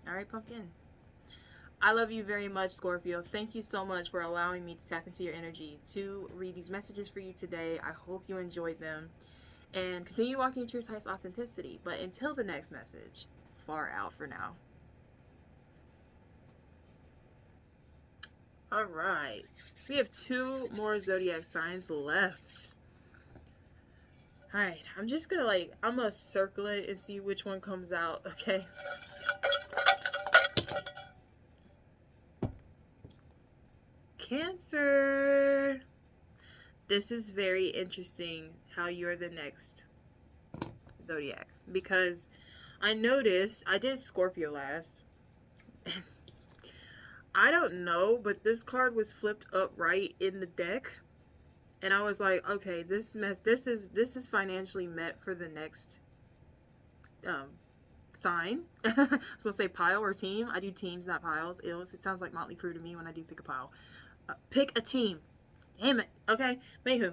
Alright, pumpkin? I love you very much, Scorpio. Thank you so much for allowing me to tap into your energy to read these messages for you today. I hope you enjoyed them. And continue walking into your highest authenticity. But until the next message, far out for now. Alright. We have 2 more zodiac signs left. Alright. I'm just gonna I'm gonna circle it and see which one comes out. Okay. Cancer. This is very interesting how you're the next zodiac, because I noticed I did Scorpio last. I don't know, but this card was flipped upright in the deck, and I was like, okay, this is financially met for the next sign. I was gonna say pile or team. I do teams, not piles. If it sounds like Motley Crue to me when I do pick a pile. Pick a team. Damn it. Okay. Mayhem.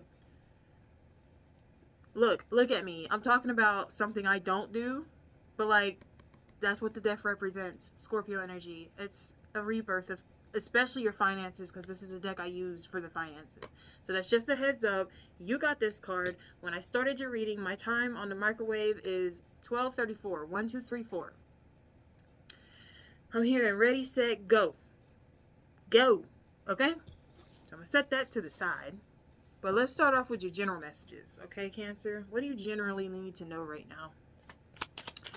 Look at me. I'm talking about something I don't do, but that's what the death represents. Scorpio energy. It's a rebirth of especially your finances, because this is a deck I use for the finances. So that's just a heads up. You got this card. When I started your reading, my time on the microwave is 12:34. 1, 2, 3, 4. I'm hearing ready, set, go. Go. Okay? So I'm going to set that to the side. But let's start off with your general messages. Okay, Cancer? What do you generally need to know right now?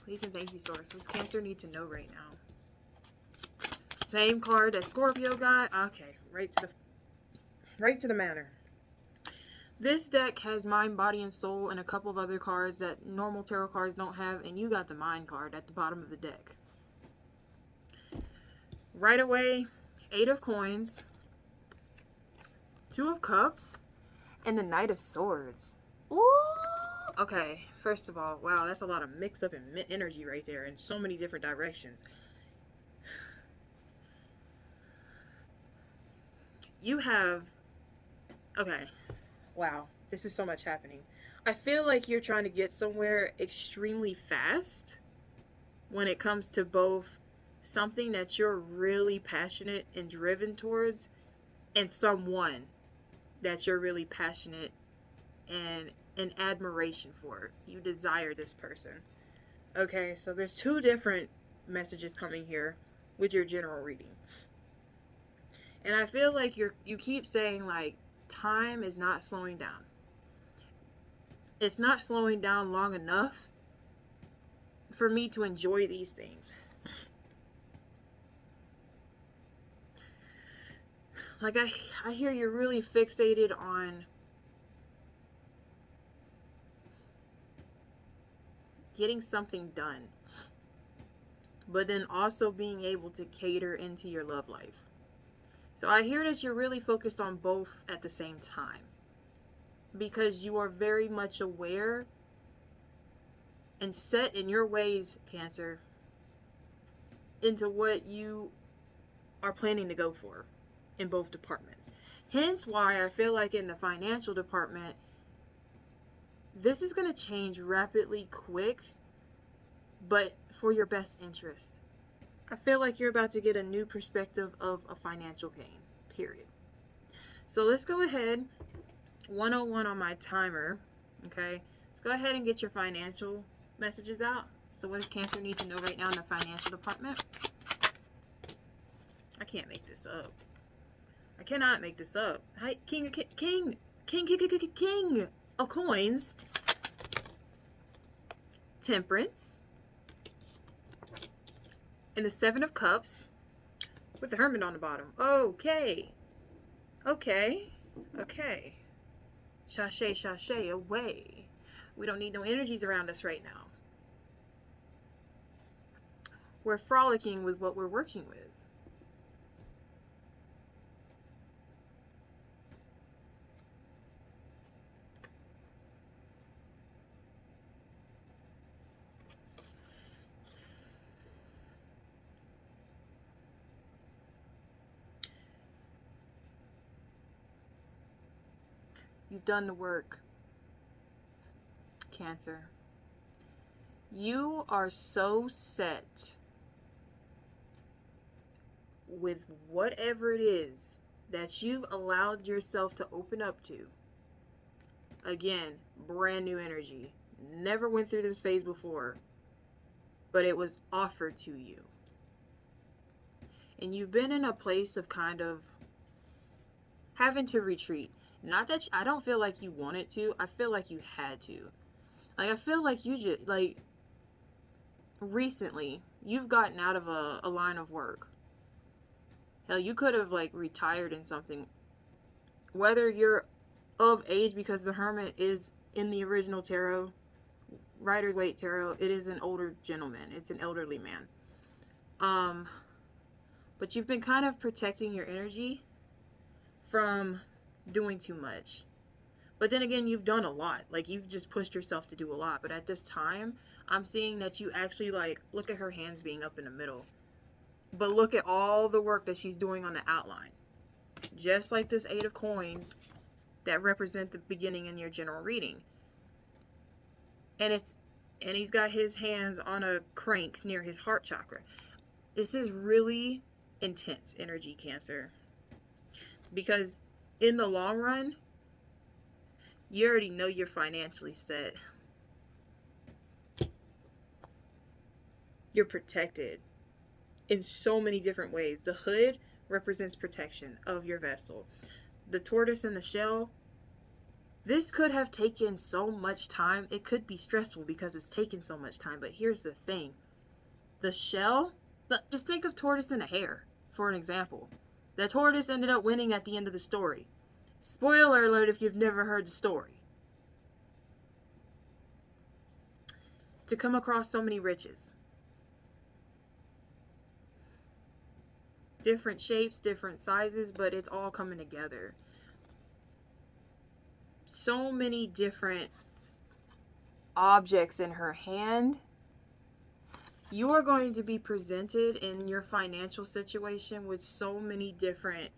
Please and thank you, Source. What's Cancer need to know right now? Same card that Scorpio got. Okay, right to the matter. This deck has mind, body, and soul, and a couple of other cards that normal tarot cards don't have, and you got the mind card at the bottom of the deck. Right away, 8 of Coins, 2 of Cups, and the Knight of Swords. Ooh! Okay, first of all, wow, that's a lot of mix-up and energy right there in so many different directions. You have... Okay, wow, this is so much happening. I feel like you're trying to get somewhere extremely fast when it comes to both something that you're really passionate and driven towards and someone that you're really passionate and in admiration for. You desire this person. Okay, so there's 2 different messages coming here with your general reading. And I feel like you keep saying, like, time is not slowing down. It's not slowing down long enough for me to enjoy these things. Like, I hear you're really fixated on getting something done, but then also being able to cater into your love life. So I hear that you're really focused on both at the same time, because you are very much aware and set in your ways, Cancer, into what you are planning to go for in both departments. Hence why I feel like in the financial department, this is going to change rapidly quick, but for your best interest. I feel like you're about to get a new perspective of a financial gain, period. So let's go ahead, 101 on my timer, okay? Let's go ahead and get your financial messages out. So what does Cancer need to know right now in the financial department? I can't make this up. I cannot make this up. Hi, King of Coins, Temperance, and the 7 of Cups with the Hermit on the bottom. Okay. Sashay, away. We don't need no energies around us right now. We're frolicking with what we're working with. You've done the work, Cancer. You are so set with whatever it is that you've allowed yourself to open up to. Again, brand new energy. Never went through this phase before, but it was offered to you. And you've been in a place of kind of having to retreat. Not that I don't feel like you wanted to. I feel like you had to. Like, I feel like you just, like, recently, you've gotten out of a line of work. Hell, you could have, like, retired in something. Whether you're of age, because the Hermit is in the original tarot, Rider-Waite tarot, it is an older gentleman. It's an elderly man. But you've been kind of protecting your energy from doing too much. But then again, you've done a lot. Like, you've just pushed yourself to do a lot. But at this time, I'm seeing that you actually, like, look at her hands being up in the middle. But look at all the work that she's doing on the outline. Just like this 8 of Coins that represent the beginning in your general reading. And he's got his hands on a crank near his heart chakra. This is really intense energy, Cancer. Because in the long run, you already know you're financially set. You're protected in so many different ways. The hood represents protection of your vessel. The tortoise and the shell, this could have taken so much time. It could be stressful because it's taken so much time. But here's the thing. The shell, just think of tortoise and a hare, for an example. The tortoise ended up winning at the end of the story. Spoiler alert if you've never heard the story. To come across so many riches. Different shapes, different sizes, but it's all coming together. So many different objects in her hand. You are going to be presented in your financial situation with so many different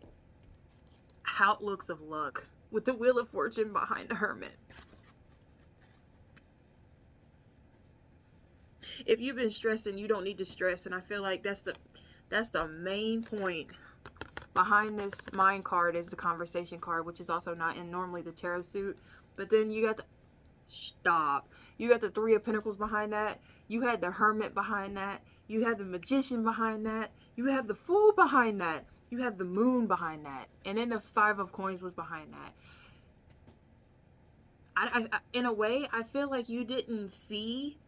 outlooks of luck, with the Wheel of Fortune behind the Hermit. If you've been stressing, you don't need to stress, and I feel like that's the main point behind this Mind card is the Conversation card, which is also not in normally the tarot suit. But then you got you got the Three of Pentacles behind that. You had the Hermit behind that. You had the Magician behind that. You have the Fool behind that. You have the Moon behind that. And then the Five of Coins was behind that. I in a way, I feel like you didn't see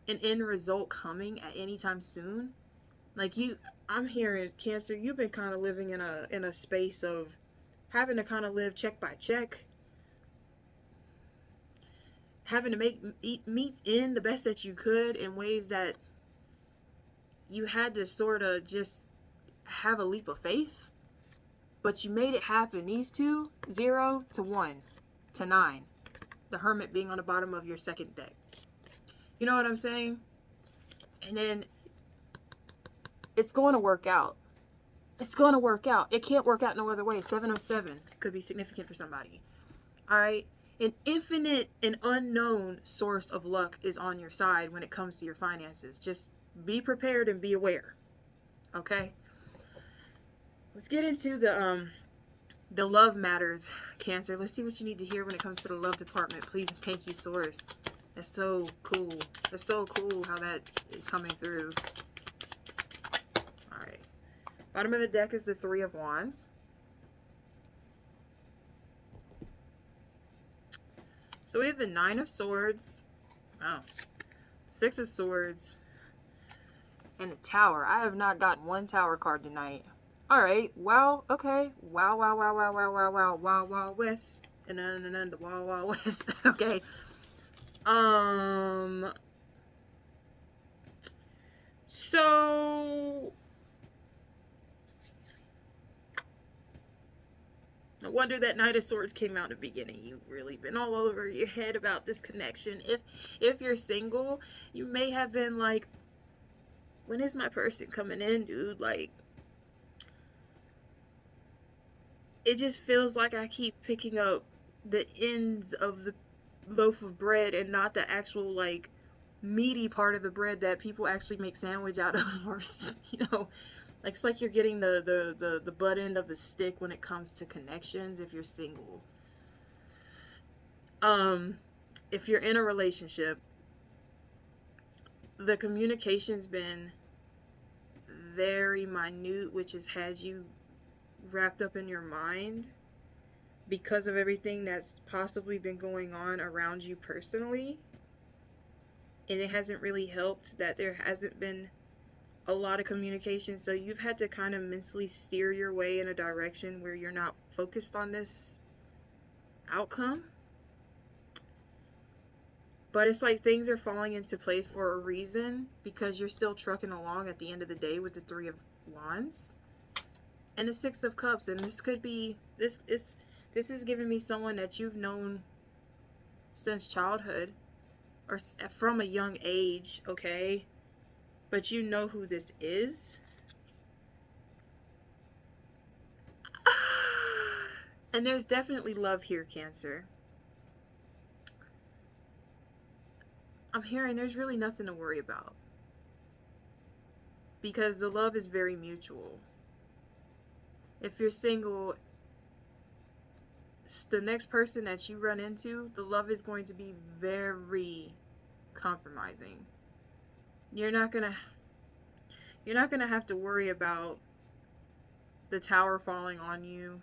an end result coming at any time soon. Like I'm hearing, Cancer, you've been kind of living in a space of having to kind of live check by check. Having to make meets in the best that you could in ways that you had to sort of just have a leap of faith. But you made it happen. These two, 0 to 1 to 9. The Hermit being on the bottom of your second deck. You know what I'm saying? And then it's going to work out. It's going to work out. It can't work out no other way. 707 could be significant for somebody. All right? An infinite and unknown source of luck is on your side when it comes to your finances. Just be prepared and be aware. Okay? Let's get into the love matters, Cancer. Let's see what you need to hear when it comes to the love department. Please and thank you, Source. That's so cool. That's so cool how that is coming through. Alright. Bottom of the deck is the Three of Wands. So we have the Nine of Swords. Oh. Six of Swords. And the Tower. I have not gotten one Tower card tonight. Alright. Wow. Okay. Wow, wow, wow, wow, wow, wow, wow, wow, wow, west. And then the wow, wow, west. Okay. So no wonder that Knight of Swords came out in the beginning. You've really been all over your head about this connection. If you're single, you may have been like, when is my person coming in, dude? Like, it just feels like I keep picking up the ends of the loaf of bread and not the actual, like, meaty part of the bread that people actually make sandwich out of. Or, you know, like, it's like you're getting the butt end of the stick when it comes to connections if you're single. If you're in a relationship, the communication's been very minute, which has had you wrapped up in your mind because of everything that's possibly been going on around you personally. And it hasn't really helped that there hasn't been a lot of communication. So you've had to kind of mentally steer your way in a direction where you're not focused on this outcome. But it's like things are falling into place for a reason, because you're still trucking along at the end of the day with the Three of Wands and the Six of Cups. And this could be, this is giving me someone that you've known since childhood or from a young age, okay? But you know who this is. And there's definitely love here, Cancer. I'm hearing there's really nothing to worry about, because the love is very mutual. If you're single, the next person that you run into, the love is going to be very compromising. You're not gonna have to worry about the tower falling on you,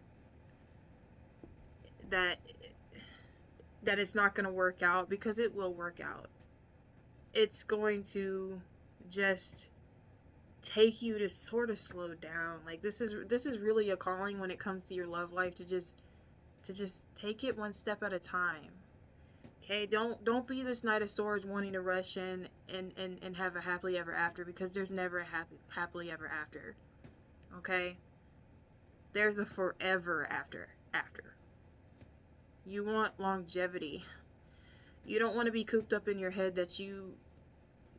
that it's not going to work out, because it will work out. It's going to just take you to sort of slow down. Like, this is really a calling when it comes to your love life, to just take it one step at a time. Okay, don't be this Knight of Swords wanting to rush in and have a happily ever after, because there's never a happily ever after. Okay? There's a forever after. You want longevity. You don't want to be cooped up in your head that you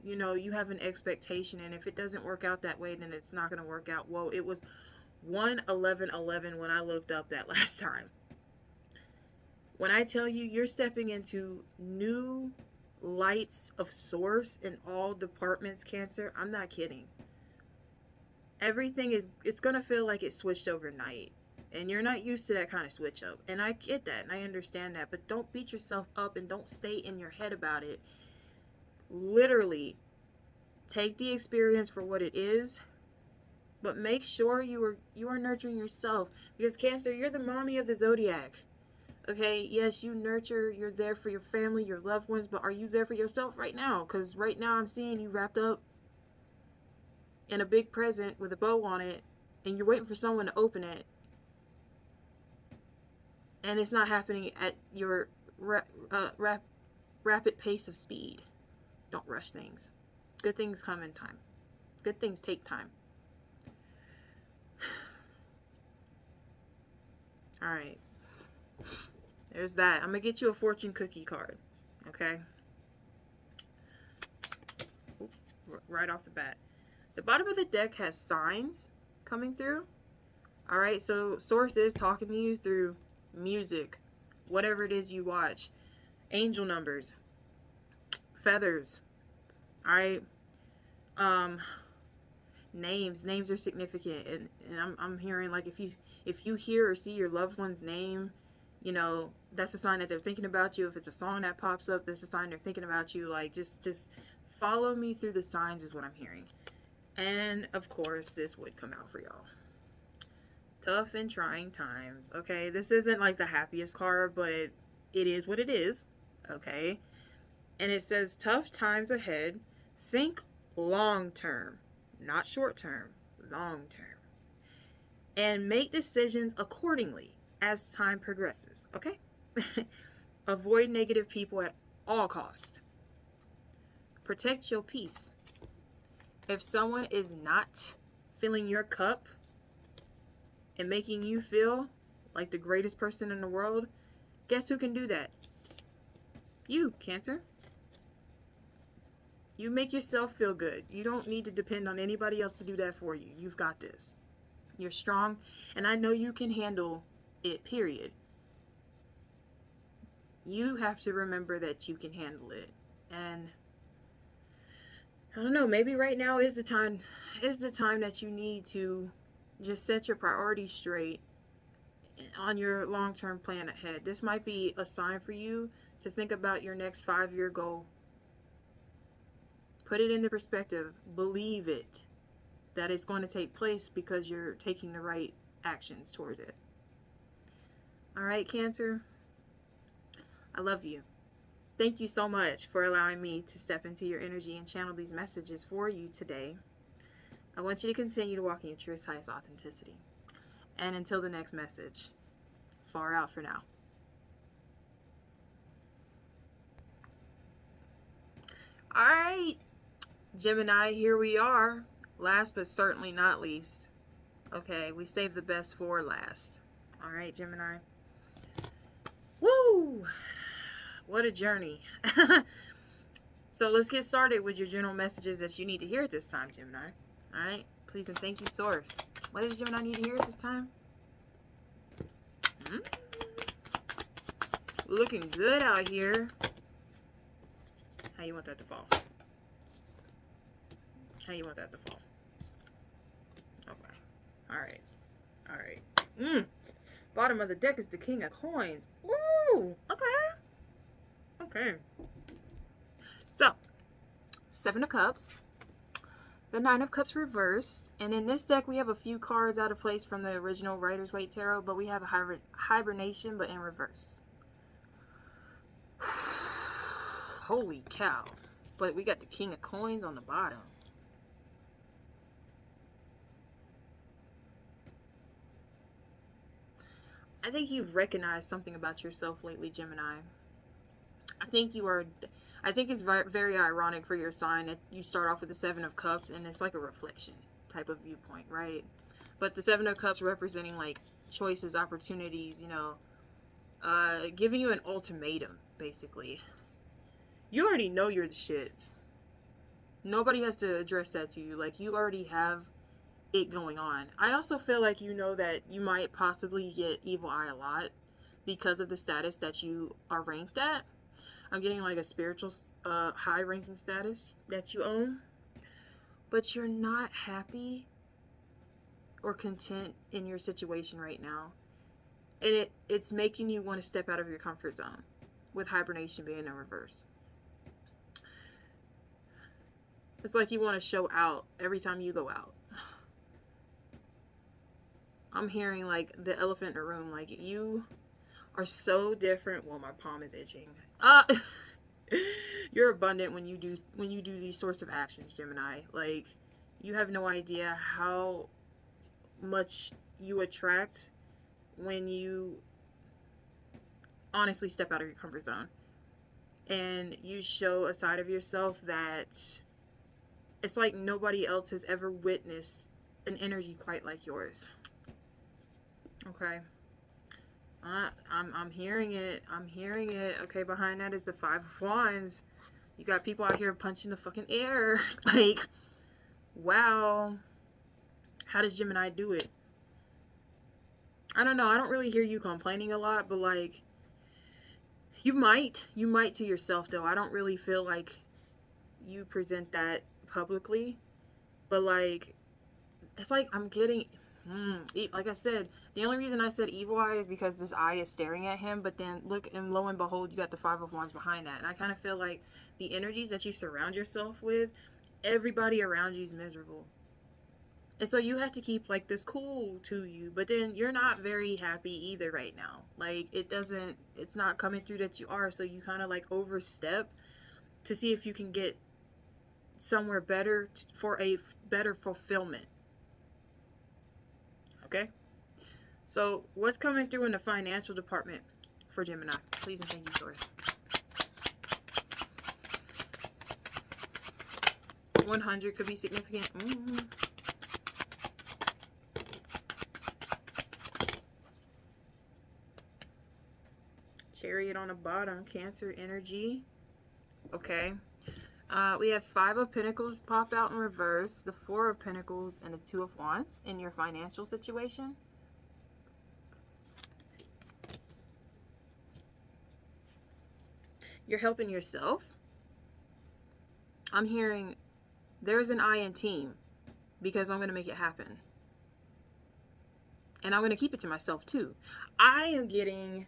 have an expectation, and if it doesn't work out that way, then it's not going to work out. Whoa, it was 1/11/11 when I looked up that last time. When I tell you, you're stepping into new lights of source in all departments, Cancer, I'm not kidding. Everything it's going to feel like it switched overnight. And you're not used to that kind of switch up. And I get that, and I understand that. But don't beat yourself up, and don't stay in your head about it. Literally, take the experience for what it is. But make sure you are nurturing yourself. Because, Cancer, you're the mommy of the Zodiac. Okay, yes, you nurture, you're there for your family, your loved ones, but are you there for yourself right now? Because right now I'm seeing you wrapped up in a big present with a bow on it, and you're waiting for someone to open it. And it's not happening at your rapid pace of speed. Don't rush things. Good things come in time. Good things take time. Alright. There's that. I'm going to get you a fortune cookie card. Okay? Right off the bat. The bottom of the deck has signs coming through. Alright, so Source is talking to you through music, whatever it is you watch, angel numbers, feathers. Alright? Names are significant, and I'm hearing, like, if you hear or see your loved one's name, that's a sign that they're thinking about you. If it's a song that pops up, that's a sign they're thinking about you. Like, just follow me through the signs is what I'm hearing. And of course, this would come out for y'all. Tough and trying times. Okay, this isn't like the happiest card, but it is what it is. Okay, and it says tough times ahead. Think long term, not short term, long term, and make decisions accordingly as time progresses. Okay. Avoid negative people at all cost. Protect your peace. If someone is not filling your cup and making you feel like the greatest person in the world, guess who can do that? You, Cancer. You make yourself feel good. You don't need to depend on anybody else to do that for you. You've got this. You're strong, and I know you can handle it, period. You have to remember that you can handle it. And I don't know, maybe right now is the time that you need to just set your priorities straight on your long-term plan ahead. This might be a sign for you to think about your next 5-year goal. Put it into perspective. Believe it, that it's going to take place, because you're taking the right actions towards it. All right, Cancer, I love you. Thank you so much for allowing me to step into your energy and channel these messages for you today. I want you to continue to walk in your truest, highest authenticity. And until the next message, far out for now. All right, Gemini, here we are. Last but certainly not least. Okay, we saved the best for last. All right, Gemini. Woo! What a journey. So let's get started with your general messages that you need to hear at this time, Gemini. All right? Please and thank you, Source. What does Gemini need to hear at this time? Looking good out here. How you want that to fall? How you want that to fall? Okay. All right. All right. Bottom of the deck is the King of Coins. Ooh, okay. Okay. So, Seven of Cups. The Nine of Cups reversed. And in this deck, we have a few cards out of place from the original Rider-Waite Tarot, but we have a hibernation, but in reverse. Holy cow. But we got the King of Coins on the bottom. I think you've recognized something about yourself lately, Gemini. I think it's very ironic for your sign that you start off with the Seven of Cups and it's like a reflection type of viewpoint, right? But the Seven of Cups representing like choices, opportunities, you know, giving you an ultimatum, basically. You already know you're the shit. Nobody has to address that to you. Like, you already have it going on. I also feel like you know that you might possibly get evil eye a lot because of the status that you are ranked at. I'm getting like a spiritual high ranking status that you own, but you're not happy or content in your situation right now, and it's making you want to step out of your comfort zone, with hibernation being in reverse. It's like you want to show out every time you go out. I'm hearing like the elephant in the room, like you are so different. Well, my palm is itching. You're abundant when you do these sorts of actions, Gemini. Like, you have no idea how much you attract when you honestly step out of your comfort zone and you show a side of yourself that it's like nobody else has ever witnessed an energy quite like yours. Okay. I'm hearing it. I'm hearing it. Okay, behind that is the Five of Wands. You got people out here punching the fucking air. Like, wow. How does Gemini do it? I don't know. I don't really hear you complaining a lot, but like, you might to yourself though. I don't really feel like you present that publicly, but like, it's like I'm getting, like I said, the only reason I said evil eye is because this eye is staring at him, but then look, and lo and behold, you got the Five of Wands behind that. And I kind of feel like the energies that you surround yourself with, everybody around you is miserable. And so you have to keep like this cool to you, but then you're not very happy either right now. Like, it's not coming through that you are, so you kind of like overstep to see if you can get somewhere better for a better fulfillment. Okay? So, what's coming through in the financial department for Gemini? Please and thank you, Source. 100 could be significant. Chariot on the bottom. Cancer energy. Okay. We have Five of Pentacles pop out in reverse, the Four of Pentacles, and the Two of Wands in your financial situation. You're helping yourself. I'm hearing there's an I in team because I'm going to make it happen. And I'm going to keep it to myself too. I am getting,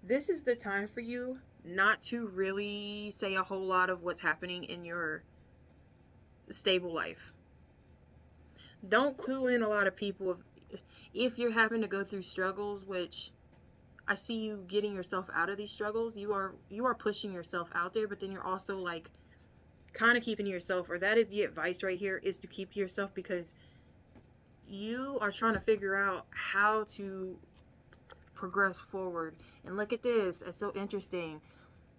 this is the time for you not to really say a whole lot of what's happening in your stable life. Don't clue in a lot of people. If you're having to go through struggles, which I see you getting yourself out of these struggles, you are pushing yourself out there, but then you're also like kind of keeping yourself, or that is the advice right here, is to keep yourself, because you are trying to figure out how to progress forward. And look at this, it's so interesting.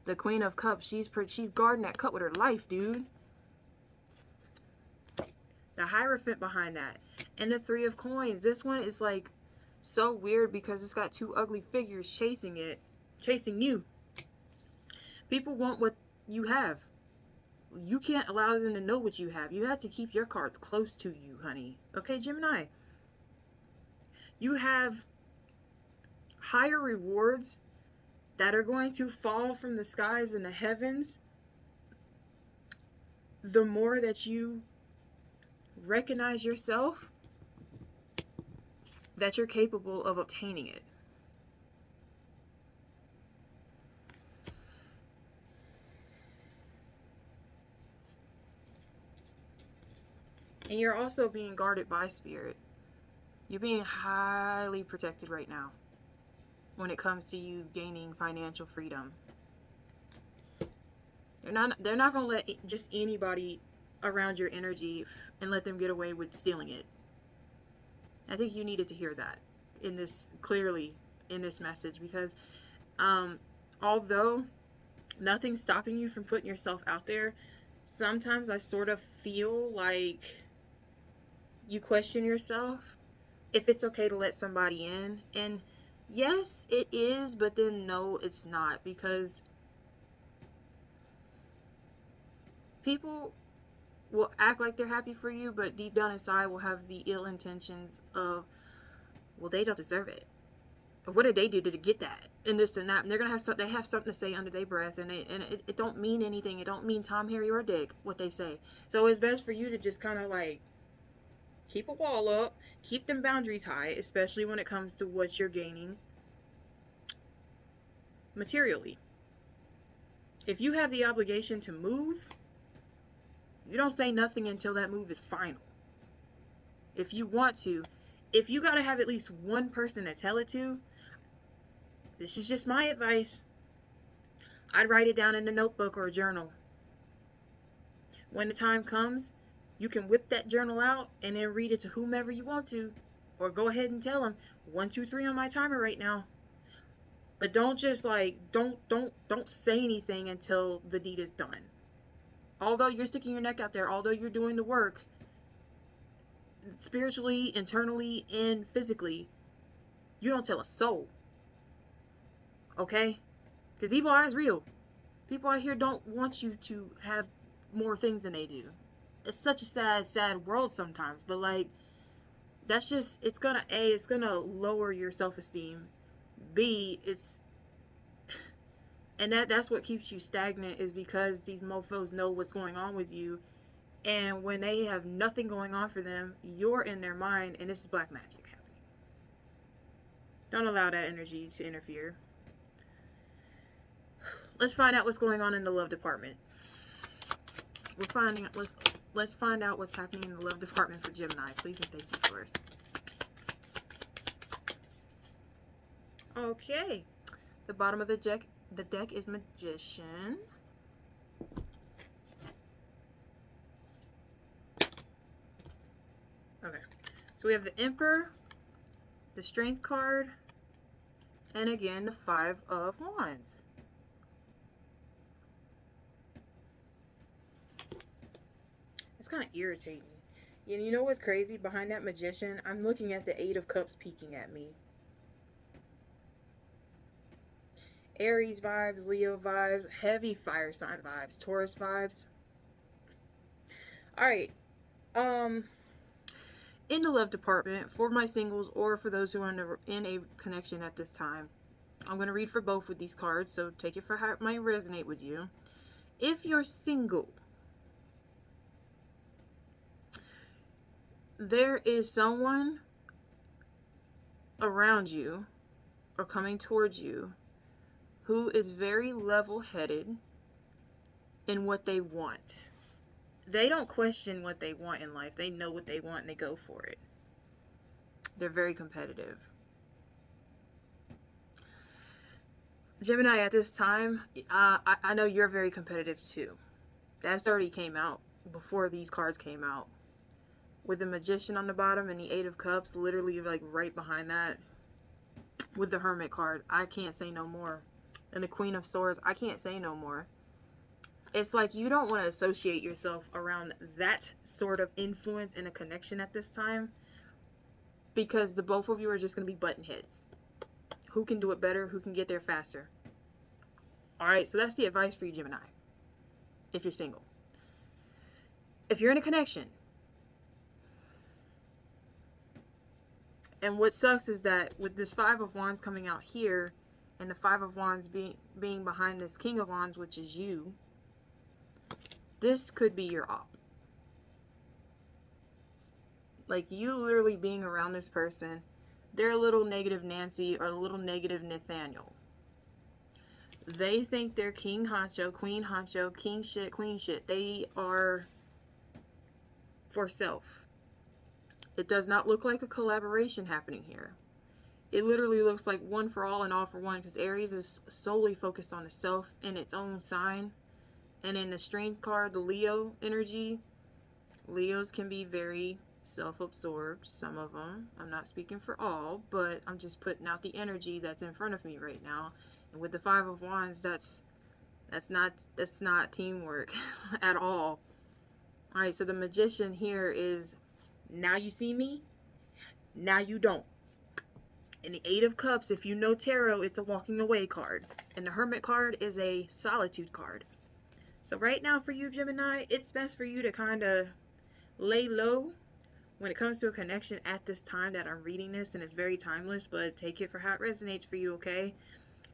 The Queen of Cups, she's guarding that cup with her life, dude. The Hierophant behind that, and the Three of Coins. This one is like so weird because it's got two ugly figures chasing you. People want what you have. You can't allow them to know what you have. You have to keep your cards close to you, honey. Okay, Gemini? You have higher rewards that are going to fall from the skies and the heavens the more that you recognize yourself that you're capable of obtaining it. And you're also being guarded by spirit. You're being highly protected right now when it comes to you gaining financial freedom. They're not going to let just anybody around your energy and let them get away with stealing it. I think you needed to hear that in this, clearly in this message, because although nothing's stopping you from putting yourself out there, sometimes I sort of feel like you question yourself if it's okay to let somebody in. And yes, it is, but then no, it's not, because people will act like they're happy for you, but deep down inside will have the ill intentions of, well, they don't deserve it. Or what did they do to get that? And this and that. And they're gonna have they have something to say under their breath, and it don't mean anything. It don't mean Tom, Harry, or Dick what they say. So it's best for you to just kind of like keep a wall up, keep them boundaries high, especially when it comes to what you're gaining materially. If you have the obligation to move, you don't say nothing until that move is final. If you want to, if you got to have at least one person to tell it to, this is just my advice. I'd write it down in a notebook or a journal. When the time comes, you can whip that journal out and then read it to whomever you want to, or go ahead and tell them 1, 2, 3 on my timer right now. But don't just like, don't say anything until the deed is done. Although you're sticking your neck out there, although you're doing the work, spiritually, internally, and physically, you don't tell a soul. Okay? Because evil eye is real. People out here don't want you to have more things than they do. It's such a sad world sometimes. But like, that's just, it's gonna lower your self-esteem. B, and that's what keeps you stagnant, is because these mofos know what's going on with you. And when they have nothing going on for them, you're in their mind, and this is black magic happening. Don't allow that energy to interfere. Let's find out what's going on in the love department. Let's find out what's happening in the love department for Gemini. Please and thank you, source. Okay. The bottom of the deck is Magician. Okay. So we have the Emperor, the Strength card, and again the 5 of Wands. It's kind of irritating. You know what's crazy? Behind that Magician, I'm looking at the 8 of Cups peeking at me. Aries vibes, Leo vibes, heavy fire sign vibes, Taurus vibes. Alright. In the love department, for my singles or for those who are in a connection at this time, I'm going to read for both with these cards, so take it for how it might resonate with you. If you're single, there is someone around you or coming towards you who is very level-headed in what they want. They don't question what they want in life. They know what they want and they go for it. They're very competitive. Gemini, at this time, I know you're very competitive too. That's already came out before these cards came out. With the Magician on the bottom and the 8 of Cups literally like right behind that. With the Hermit card, I can't say no more. And the Queen of Swords, I can't say no more. It's like you don't want to associate yourself around that sort of influence and a connection at this time, because the both of you are just going to be button heads. Who can do it better? Who can get there faster? Alright, so that's the advice for you, Gemini. If you're single. If you're in a connection, and what sucks is that with this 5 of Wands coming out here, and the 5 of Wands being behind this King of Wands, which is you, this could be your op. Like, you literally being around this person they're a little negative Nancy or a little negative Nathaniel. They think they're king honcho, queen honcho, king shit, queen shit. They are for self. It does not look like a collaboration happening here. It literally looks like one for all and all for one, because Aries is solely focused on the self in its own sign. And in the strength card, the Leo energy, Leos can be very self-absorbed, some of them. I'm not speaking for all, but I'm just putting out the energy that's in front of me right now. And with the Five of Wands, that's not teamwork at all. All right, so the Magician here is, now you see me, now you don't. And the Eight of Cups, if you know tarot, it's a walking away card. And the Hermit card is a solitude card. So right now for you, Gemini, it's best for you to kind of lay low when it comes to a connection at this time that I'm reading this, and it's very timeless, but take it for how it resonates for you, okay?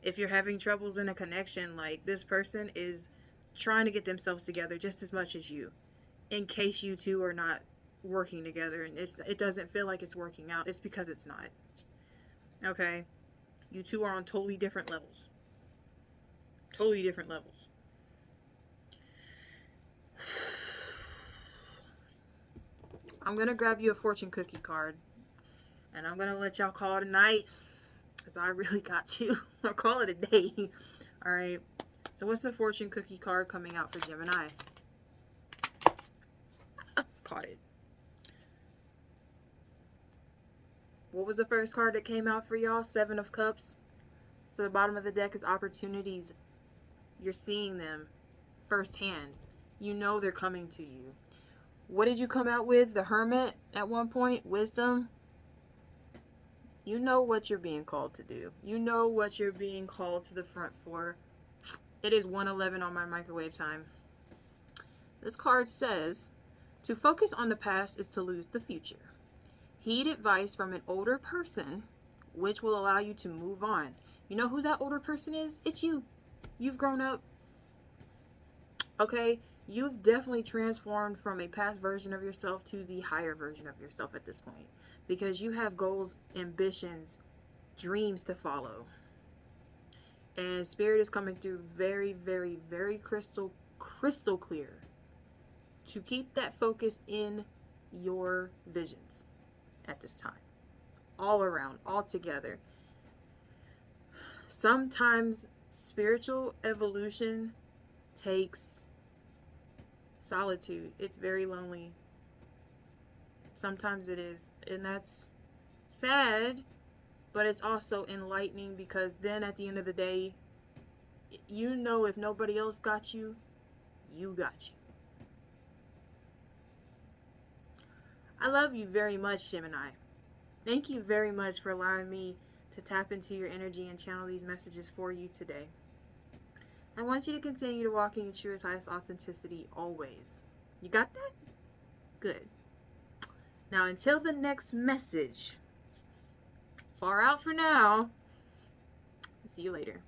If you're having troubles in a connection, like, this person is trying to get themselves together just as much as you, in case you two are not working together and it doesn't feel like it's working out. It's because it's not. Okay? You two are on totally different levels. Totally different levels. I'm going to grab you a fortune cookie card. And I'm going to let y'all call it a night. Because I really got to. I'll call it a day. Alright. So what's the fortune cookie card coming out for Gemini? Caught it. What was the first card that came out for y'all? Seven of Cups. So the bottom of the deck is opportunities. You're seeing them firsthand. You know they're coming to you. What did you come out with? The Hermit at one point? Wisdom. You know what you're being called to do. You know what you're being called to the front for. It is 1:11 on my microwave time. This card says, to focus on the past is to lose the future. Heed advice from an older person, which will allow you to move on. You know who that older person is? It's you. You've grown up. Okay? You've definitely transformed from a past version of yourself to the higher version of yourself at this point. Because you have goals, ambitions, dreams to follow. And Spirit is coming through very, very, very crystal clear to keep that focus in your visions at this time. All around, all together. Sometimes spiritual evolution takes solitude. It's very lonely. Sometimes it is. And that's sad, but it's also enlightening, because then at the end of the day, you know, if nobody else got you, you got you. I love you very much, Gemini. Thank you very much for allowing me to tap into your energy and channel these messages for you today. I want you to continue to walk in your truest, highest authenticity always. You got that? Good. Now, until the next message, far out for now. See you later.